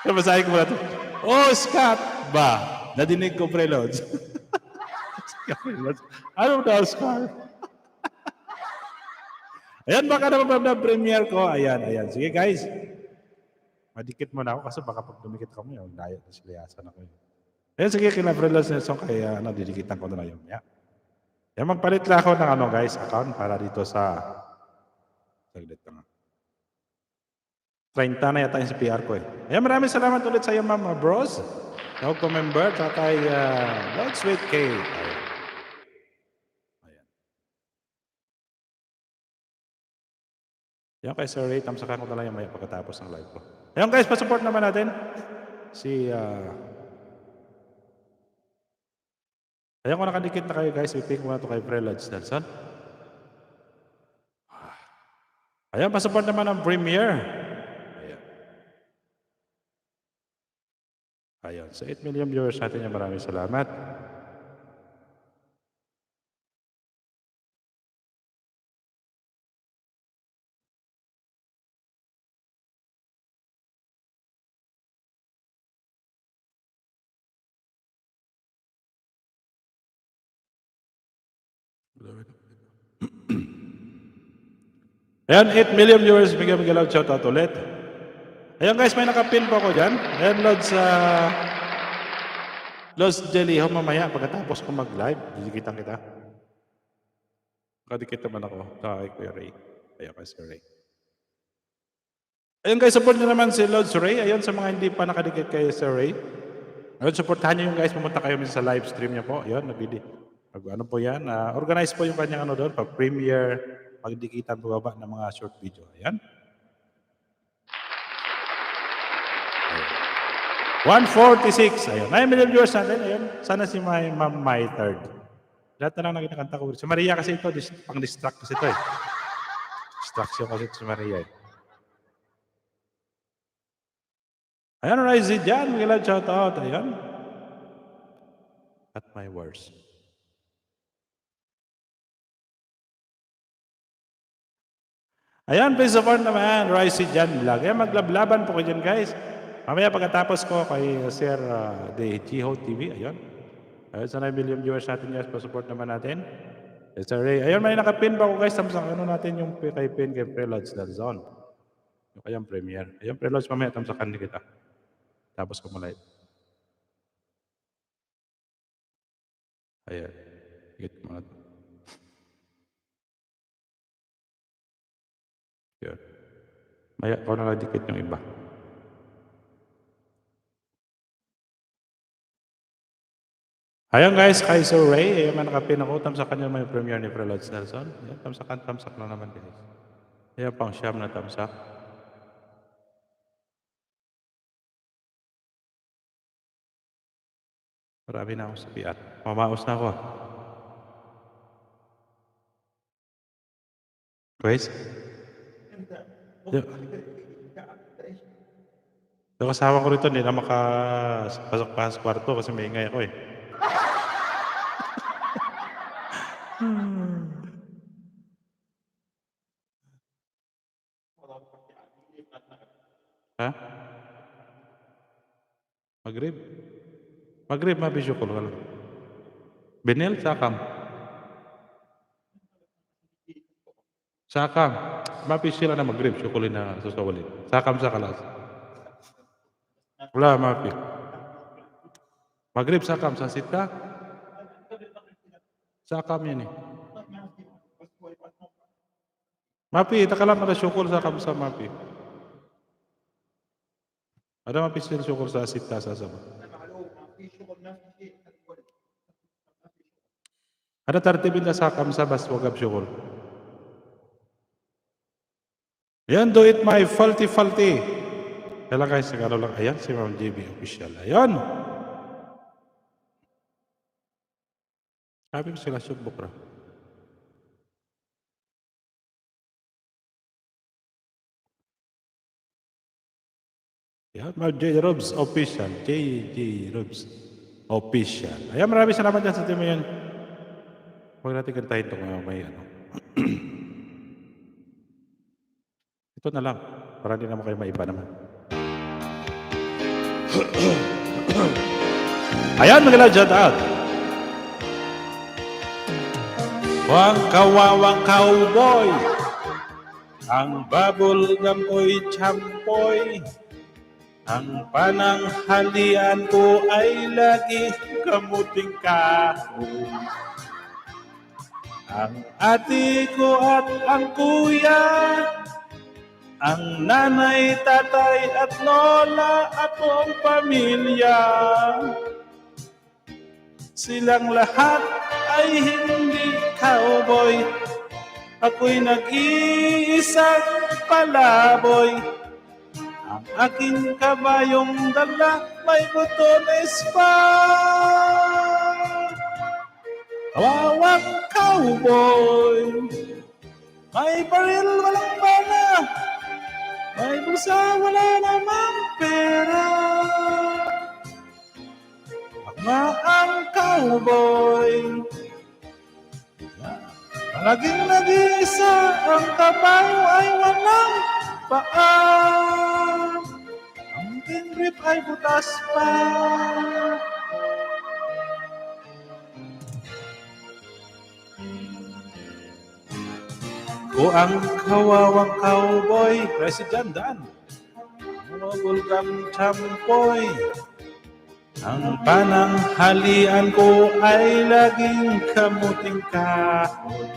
Kaya masahin ko muna ito. Oh, Scott ba? Nadinig ko preloads. Ano daw, Scott? Ayan, baka naman na premiere ko. Ayan. Sige guys. Madikit mo na ako kasi baka pag dumikit ka mo, yung diet na siliyasan ako. Ayan, sige, kina-freelance na song kaya didikitan ko na yun. Yeah. Ayan, magpalit lang ako ng guys, account para dito sa saglit na nga. 30 na yata yung sa PR ko eh. Ayan, maraming salamat ulit sa iyo, Ma'am Bros. Tawag ko member, tsaka kay Lord Sweet K. Ayan. Ayan. Yan kay Sir Ray, tamsakan ko na lang yung maya pagkatapos ng live ko. Ayan guys, pa-support naman natin si ayan ko nakadikit na kayo guys, ipin ko na ito kay Prelads Nelson. Ayan, pa-support naman ng Premier. Ayan. Ayan, sa 8 million viewers natin yan, maraming salamat. Ayan, 8 million viewers, bigyan loud shoutout ulit. Ayan guys, may nakapin po ako dyan. Ayan, Lods Jelly, mamaya pagkatapos ko mag-live, didikitan kita. Kadikit naman ako, kay Kuya Ray. Ayan kay Sir Ray. Ayan guys, support nyo naman si Lods Ray. Ayan, sa mga hindi pa nakadikit kay Sir Ray. Ayan, supportahan nyo yung guys, pumunta kayo sa live stream niya po. Ayan, ano po yan, organize po yung kanyang ano doon, pag-premiere, pagdikitan baba ng mga short video. Ayan. 146. Ayun. 9 million viewers natin. Ayun. Sana si Ma'am My Third. Lahat na lang na kinakanta ko. Si Maria kasi ito, pang-distract kasi ito eh. Distraction kasi si Maria eh. Ayan, Rise dyan. Mag-ilan shout out. Ayan. At my worst. Ayan, please support naman. Rise dyan vlog. Ayan, maglablaban po kayo dyan guys. Mamaya pagkatapos ko kay Sir The Jiho TV. Ayan. Ayun, sa 9 million viewers natin guys. Pa-support naman natin. Yes, sir Ray. Ayun, may nakapin pa ko guys. Tamsang ano natin yung kay pin kay Prelods Nelson. Yung kayang premiere. Ayun, Prelods mamaya tamsakan ni kita. Tapos ko malive. Ayan. Higit ko mga ito. Yun. Maya, ako na dikit yung iba. Ayan guys, kay Sir Ray. Ayan, may nakapin ako. Tamsakan niyo may premiere ni Prelods Nelson. Ayan, tamsak lang naman guys. Ayan, pang siyam na tamsak. Marami na akong sabihan. Mamaos na ako. Guys? Yung kasama ko rito, hindi na makapasok pa sa kwarto kasi may ingay ako eh. Ha? Maghrib? Maghrib, mabisyo ko lang. Benel, sakam. Sakam. Mapis sila na maghrib, syukulin na susawalin. Sakam sa kalas. Wala, mapi. Maghrib, sakam. Sa sita? Sakam yan eh. Mapi, takalam ada syukul sakam sa mapi. Ada mapis sila syukul sa sita sa sama. Ada tartibin na sakam sa bas wagab syukul. Ayan, do it my faulty. Kailan guys, nagano lang. Ayan, si Ma'am JB official. Ayan. Sabi ko sila subok ra. Ayan, Ma'am J. Robs official. J. Robs official. Ayan, maraming salamat dyan sa team yan. Huwag natin kantahin ito kung may ano. Ito na lang, para hindi naman kayo maiba naman. Ayan, mga shout out. Wang kawawang cowboy, ang babol gamoy champoy, ang pananghalian ko ay lagi kamuting kahoy. Ang ate ko at ang kuya Ang nanay, tatay at lola at buong pamilya, silang lahat ay hindi cowboy. Ako'y nag-iisang palaboy. Ang aking kabayong dala may butones pa. Kawawang cowboy, may baril walang bala, may bulsa wala namang pera. Mga ang cowboy, laging nag-iisa, ang kabayo ay walang paa. Ang tingrip ay butas pa. O ang kawawang cowboy, President Dan, bulgang champoy. Ang pananghalian ko ay laging kamuting kahoy.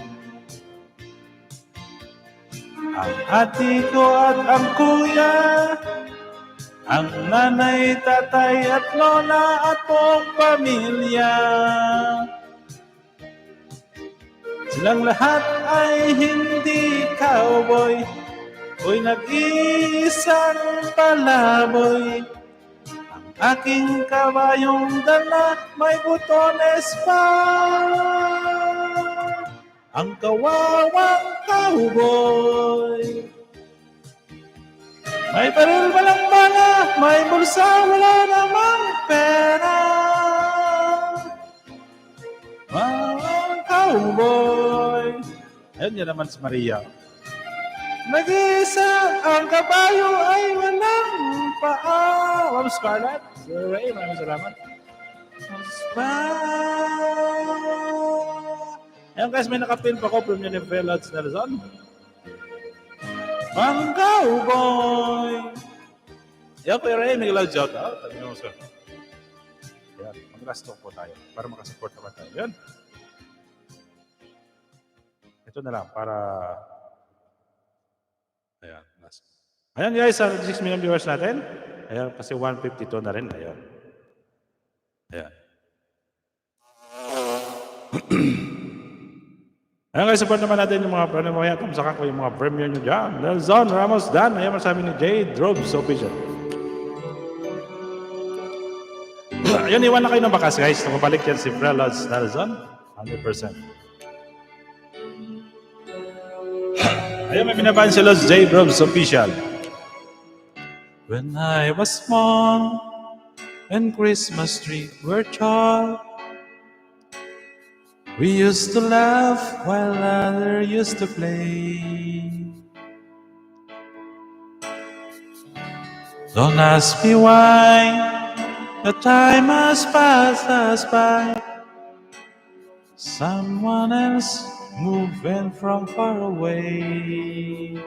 Ang ate ko at ang kuya, ang nanay, tatay at lola at buong pamilya, silang lahat ay hindi cowboy. Ko'y nag-iisang palaboy. Ang aking kabayong dala may butones pa. Ang kawawang cowboy, may baril walang bala, may bulsa wala namang pera. Kawawang cowboy. Ayun yan naman si Maria. Nag-iisa, ang kabayo ay walang paa. Ma'am Scarlett, Sir Ray, maraming salamat. Ayan guys, may nakapil pa ko from Univel at Nelson. Ang cowboy. Ayan po Ray, may loud shout out. Sabi nyo, sir. Ayan, mag-last talk po tayo para makasupport naman tayo. Ayan. Ito na lang para... Ayan. Ayan guys, 6 million viewers natin. Ayan, kasi 152 na rin. Ayan. Ayan. Ayan guys, support naman natin yung mga pranamaya. Kamsakan ko yung mga premier nyo dyan. Nelson Ramos Dan. Ayan, masabi ni Jade Drobes Official. Ayan, iwan na kayo ng bakas guys. Nakabalik yan si Frelods Nelson. 100%. Ayan, may binabahan si Los J. Drobes Official. When I was small and Christmas tree were tall, we used to laugh while others used to play. Don't ask me why the time has passed us by. Someone else moving from far away.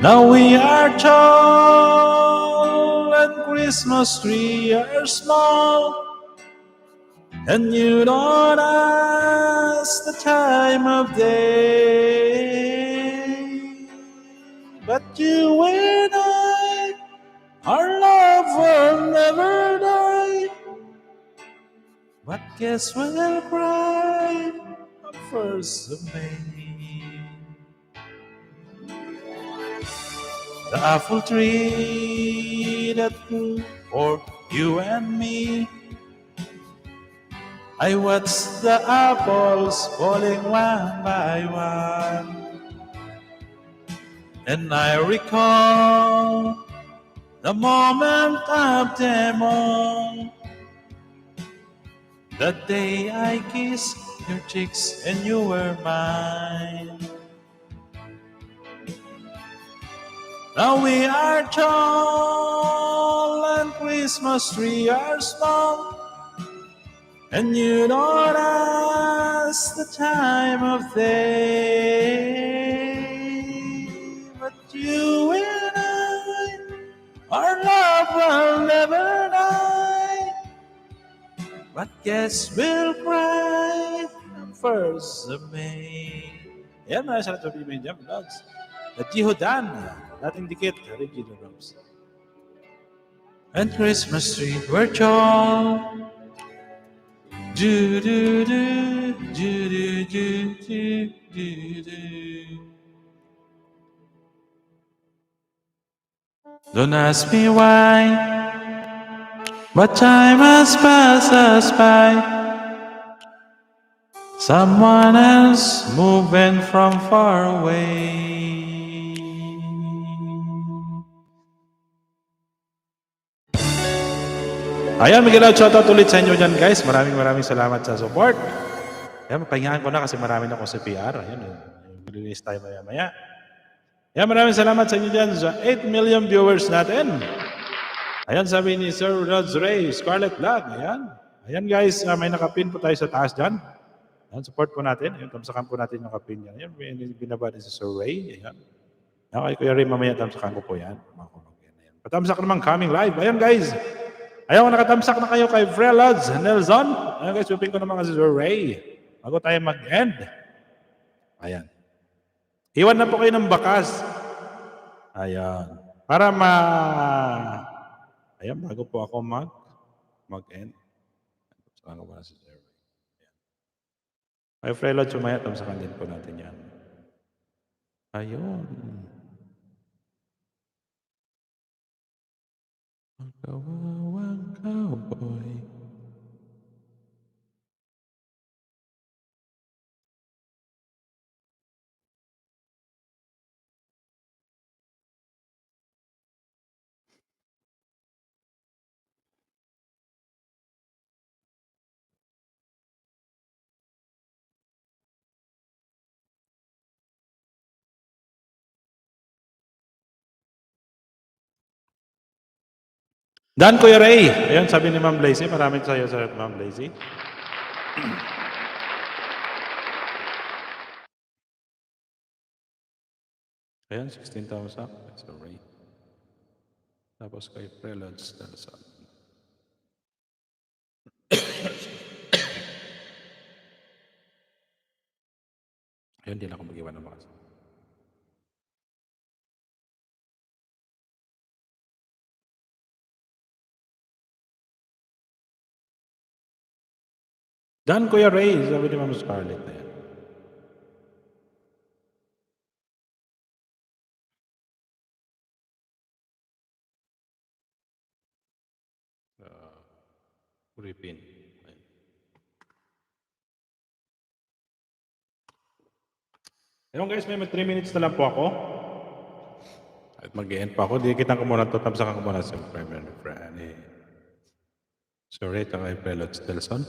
Now we are tall and Christmas tree are small, and you don't ask the time of day. But you and I, our love will never die. But guess we'll cry on 1st of May. The apple tree that grew for you and me, I watched the apples falling one by one, and I recall the moment of them all. The day I kissed your cheeks and you were mine. Now we are tall and Christmas tree are small, and you don't ask the time of day. But you and I, our love will never die. But guess we'll cry on 1st of May. Ayan, maraming salamat sa pagpili dyan, vlogs. At Jihodan, dating dikit, Regina Rose. And Christmas tree virtual. Do do do do do do do do do. Don't ask me why, but time has passed us by. Someone else moving from far away. Ayan, Miguel out, shoutout ulit sa inyo dyan guys. Maraming salamat sa support. Ayan, mapahingaan ko na kasi marami na akong CPR. Ayan, release tayo maya. Ayan, maraming salamat sa inyo dyan sa 8 million viewers natin. Ayan, sabi ni Sir Rods Ray, Scarlet Black. Ayan guys, may nakapin po tayo sa taas dyan. Ayan, support po natin. Ayan, tamsakan po natin yung nakapin yan. Ayan, binaba din si Sir Ray. Ayan. Okay, Kuya Ray, mamaya tamsakan ko po yan. Ayan. Patamsak naman coming live. Ayan guys. Ayaw, nakatamsak na kayo kay Frelods Nelson. Ayan guys, upin ko naman kasi Sir Ray. Bago tayo mag-end. Ayan. Iwan na po kayo ng bakas. Ayan. Para Ayan, bago po ako mag-end. Saan ko ba na si Sir Ray? Ay, Frelods, sumaya. Tamsakan din po natin yan. Ayun. Ang kawawang cowboy. Dan, Kuya Ray. Ayan, sabi ni Ma'am Lazy. Maraming sa'yo sa Ma'am Lazy. Ayan, 16,000. Sir Ray. Tapos kay Prelods Nelson. Ayun, di na ako mag-iwan ng bakas. Dan, Kuya Ray. Sabi ni Ma'am Scarlett. Ayan. Ripin. Ayan. Ayun guys, may 3 minutes na lang po ako. At mag-end pa ako. Di kitang ko muna ito. Tamsakan ko muna sa primary friend. Sorry, ito kay Prelods Nelson.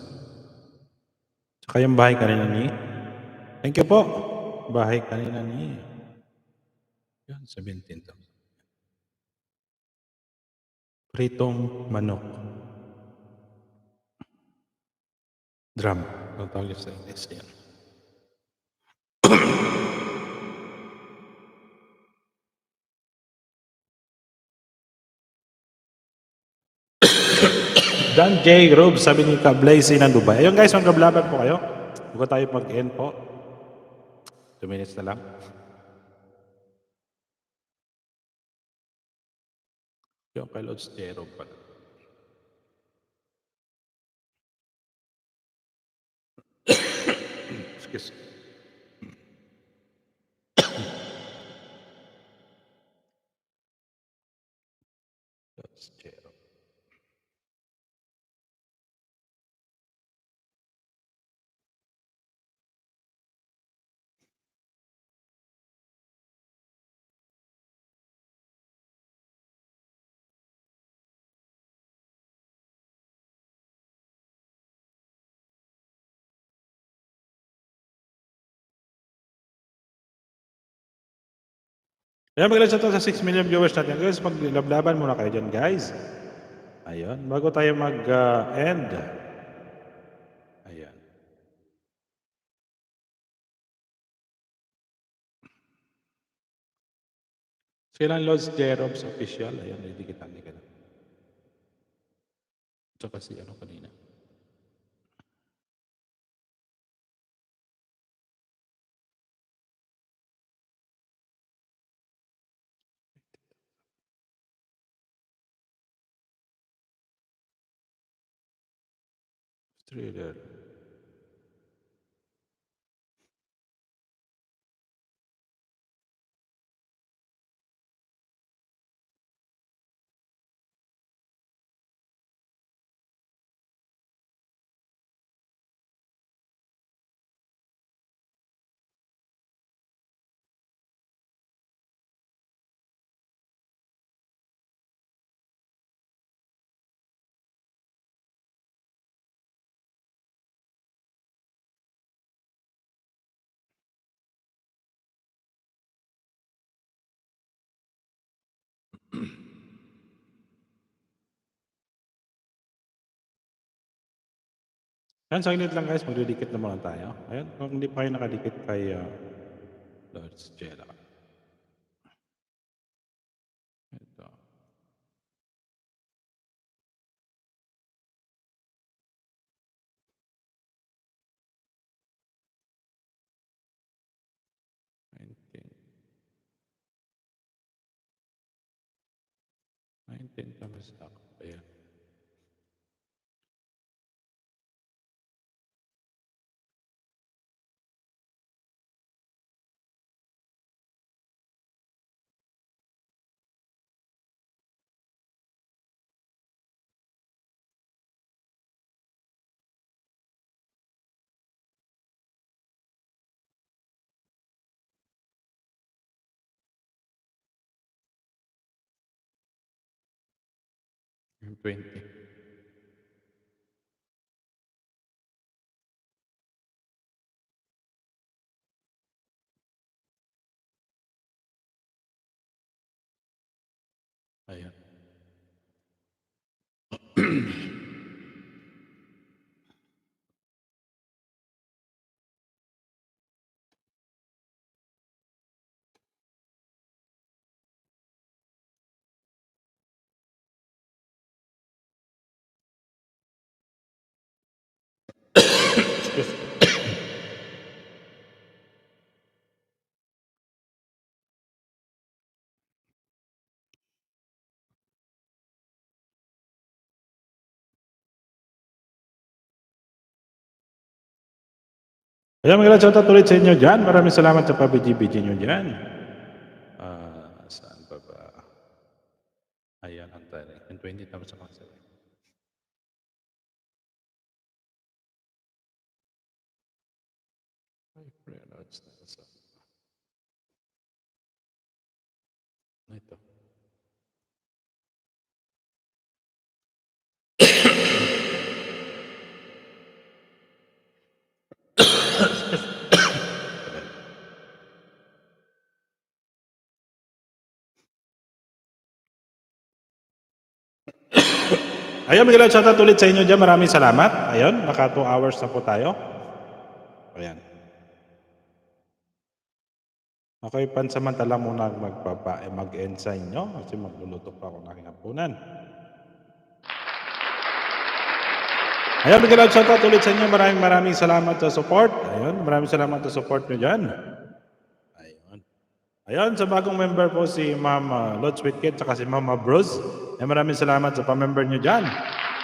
Tsaka yung bahay kanina ni. Thank you po. Bahay kanina ni. Yan, 17,000. Pritong manok. Drum. Ang tawag sa English yan. Dan J. Grove, sabi ni Kablazy ng Dubai. Ayun guys, magkablaban po kayo. Bago tayo mag-end po. 2 minutes na lang. Yung kay Lods Jero pala. Excuse me. Lods Jero. Ayan, mag-ilan to sa 6 million viewers natin. Guys, maglablaban muna kayo dyan, guys. Ayun, bago tayo mag-end. Ayan. Silang Lods Jerobs official. Ayan, ready kita. Tsaka si ano kanina. Thriller. Yan, saglit lang guys, magdidikit na muna tayo. Ayan, kung hindi pa kayo nakadikit kay Lords Jella. Ito. Nineteen thumbs up. Ayan. Yung 20. Ayan. Ayan, magandang shoutout ulit sa inyo dyan. Maraming salamat sa pabiji-biji nyo dyan. Saan pa ba? Ayan, ang tayo. Yung 20 tapos sa kasi. Ay, pre-notes na sa. Ito. Ayun, magandang shoutout ulit sa inyo dyan. Maraming salamat. Ayun, naka 2 hours na po tayo. Ayan. Okay, pansamantala muna mag-end sa inyo kasi magluluto pa ako ng aking hapunan. Ayun, magandang shoutout ulit sa inyo. Maraming salamat sa support. Ayun, maraming salamat sa support nyo dyan. Ayun. Ayun, sa bagong member po si Ma'am Lods with Kid at si Mama Bruce. Ay, maraming salamat sa pa-member nyo dyan.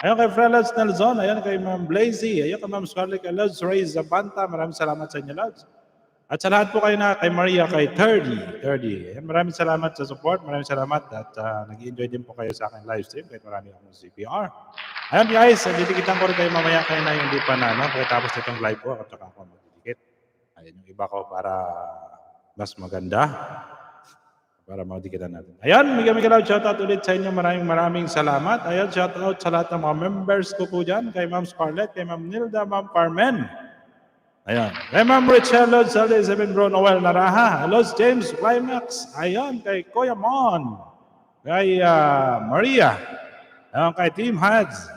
Ayun kay Frelas Nelson, ayun kay Ma'am Blazy, ayun kay Ma'am Scarlett, kay Lods Ray Zabanta, maraming salamat sa inyo, Lods. At sa lahat po kayo na, kay Maria, kay 30. Ayun, maraming salamat sa support, maraming salamat at nag-enjoy din po kayo sa aking live stream, kahit marami akong CPR. Ayun guys, ditikitan ko rin kayo mamaya kayo na yung di pa na, no? Pagkatapos nitong live ko, at saka ako magdidikit. Ayun, yung iba ko para mas maganda. Para madikitan natin. Ayan, mega shoutout ulit sa inyo. Maraming salamat. Ayan, shoutout sa lahat ng mga members ko po dyan. Kay Ma'am Scarlett, kay Ma'am Nilda, Ma'am Carmen. Ayan. Kay Ma'am Richelle, Lord Salde, Seven Bro, Noel Naraha. Lord James, Climax. Ayan, kay Kuya Mon. Kay Maria. Ayan, kay Team Hads.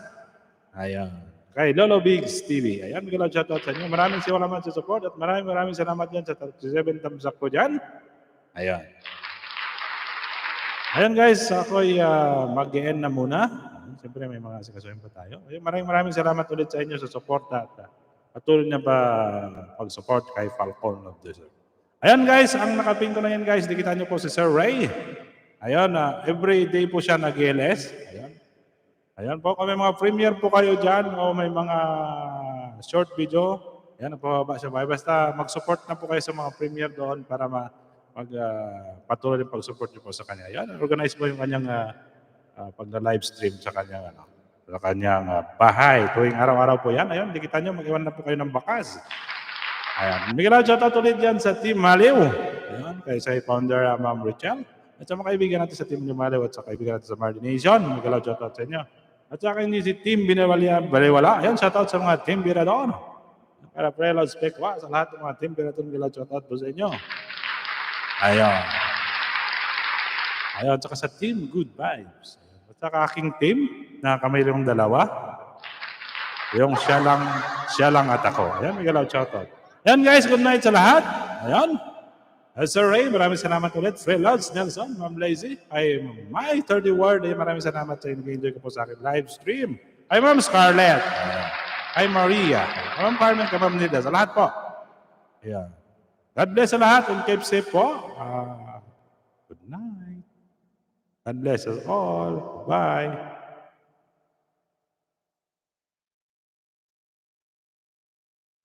Ayan. Kay Lolo Bigs TV. Ayan, mega shoutout sa inyo. Maraming salamat sa support at maraming salamat dyan sa 37 thumbs up ko dyan. Ayan. Ayan guys, ako'y mag-e-end na muna. Siyempre may mga sikasuhin pa tayo. Maraming salamat ulit sa inyo sa support at patuloy na ba pag-support kay Falcon of Desert. Ayan guys, ang nakapin ko na yan guys, dikitan niyo po si Sir Ray. Ayan, every day po siya nag-LS. Ayan. Ayan po, kung may mga premiere po kayo dyan o may mga short video, ayan, napababa siya. Basta mag-support na po kayo sa mga premiere doon para patuloy yung pag-support niyo po sa kanya. Ayan, organize po yung kanyang pag-live stream sa kanyang, bahay. Tuwing araw-araw po yan. Ayan, dikitan nyo, mag-iwan na po kayo ng bakas. Ayan, bigyan na shoutout ulit yan sa Team Maliw. Ayan, kay sa founder Ma'am Richelle. At sa mga kaibigan natin sa Team Maliw at sa kaibigan natin sa Marley Nation. Bigyan na shoutout sa inyo. At sa akin si Team Baliwala. Ayan, shoutout sa mga Team Birador. Para Prelod Spekwa, sa lahat ng mga Team Birador, bigyan na shoutout po sa inyo. Ayan. Ayan, saka sa Team Good Vibes. At saka aking team, na kami yung dalawa. Yung siya lang at ako. Ayan, bigyan na shoutout. Ayan guys, good night sa lahat. Ayan. Sir Ray, maraming salamat ulit. Free Lods, Nelson, Ma'am Lazy. Ay, my 30 word. Ay, maraming salamat sa nag-enjoy ko po sa akin live stream. Ay, Ma'am Scarlett. Ay, Maria. Ma'am Carmen, kay Ma'am Nida. Sa lahat po. Ayan. God bless sa lahat and keep safe po. Good night. God bless us all. Bye.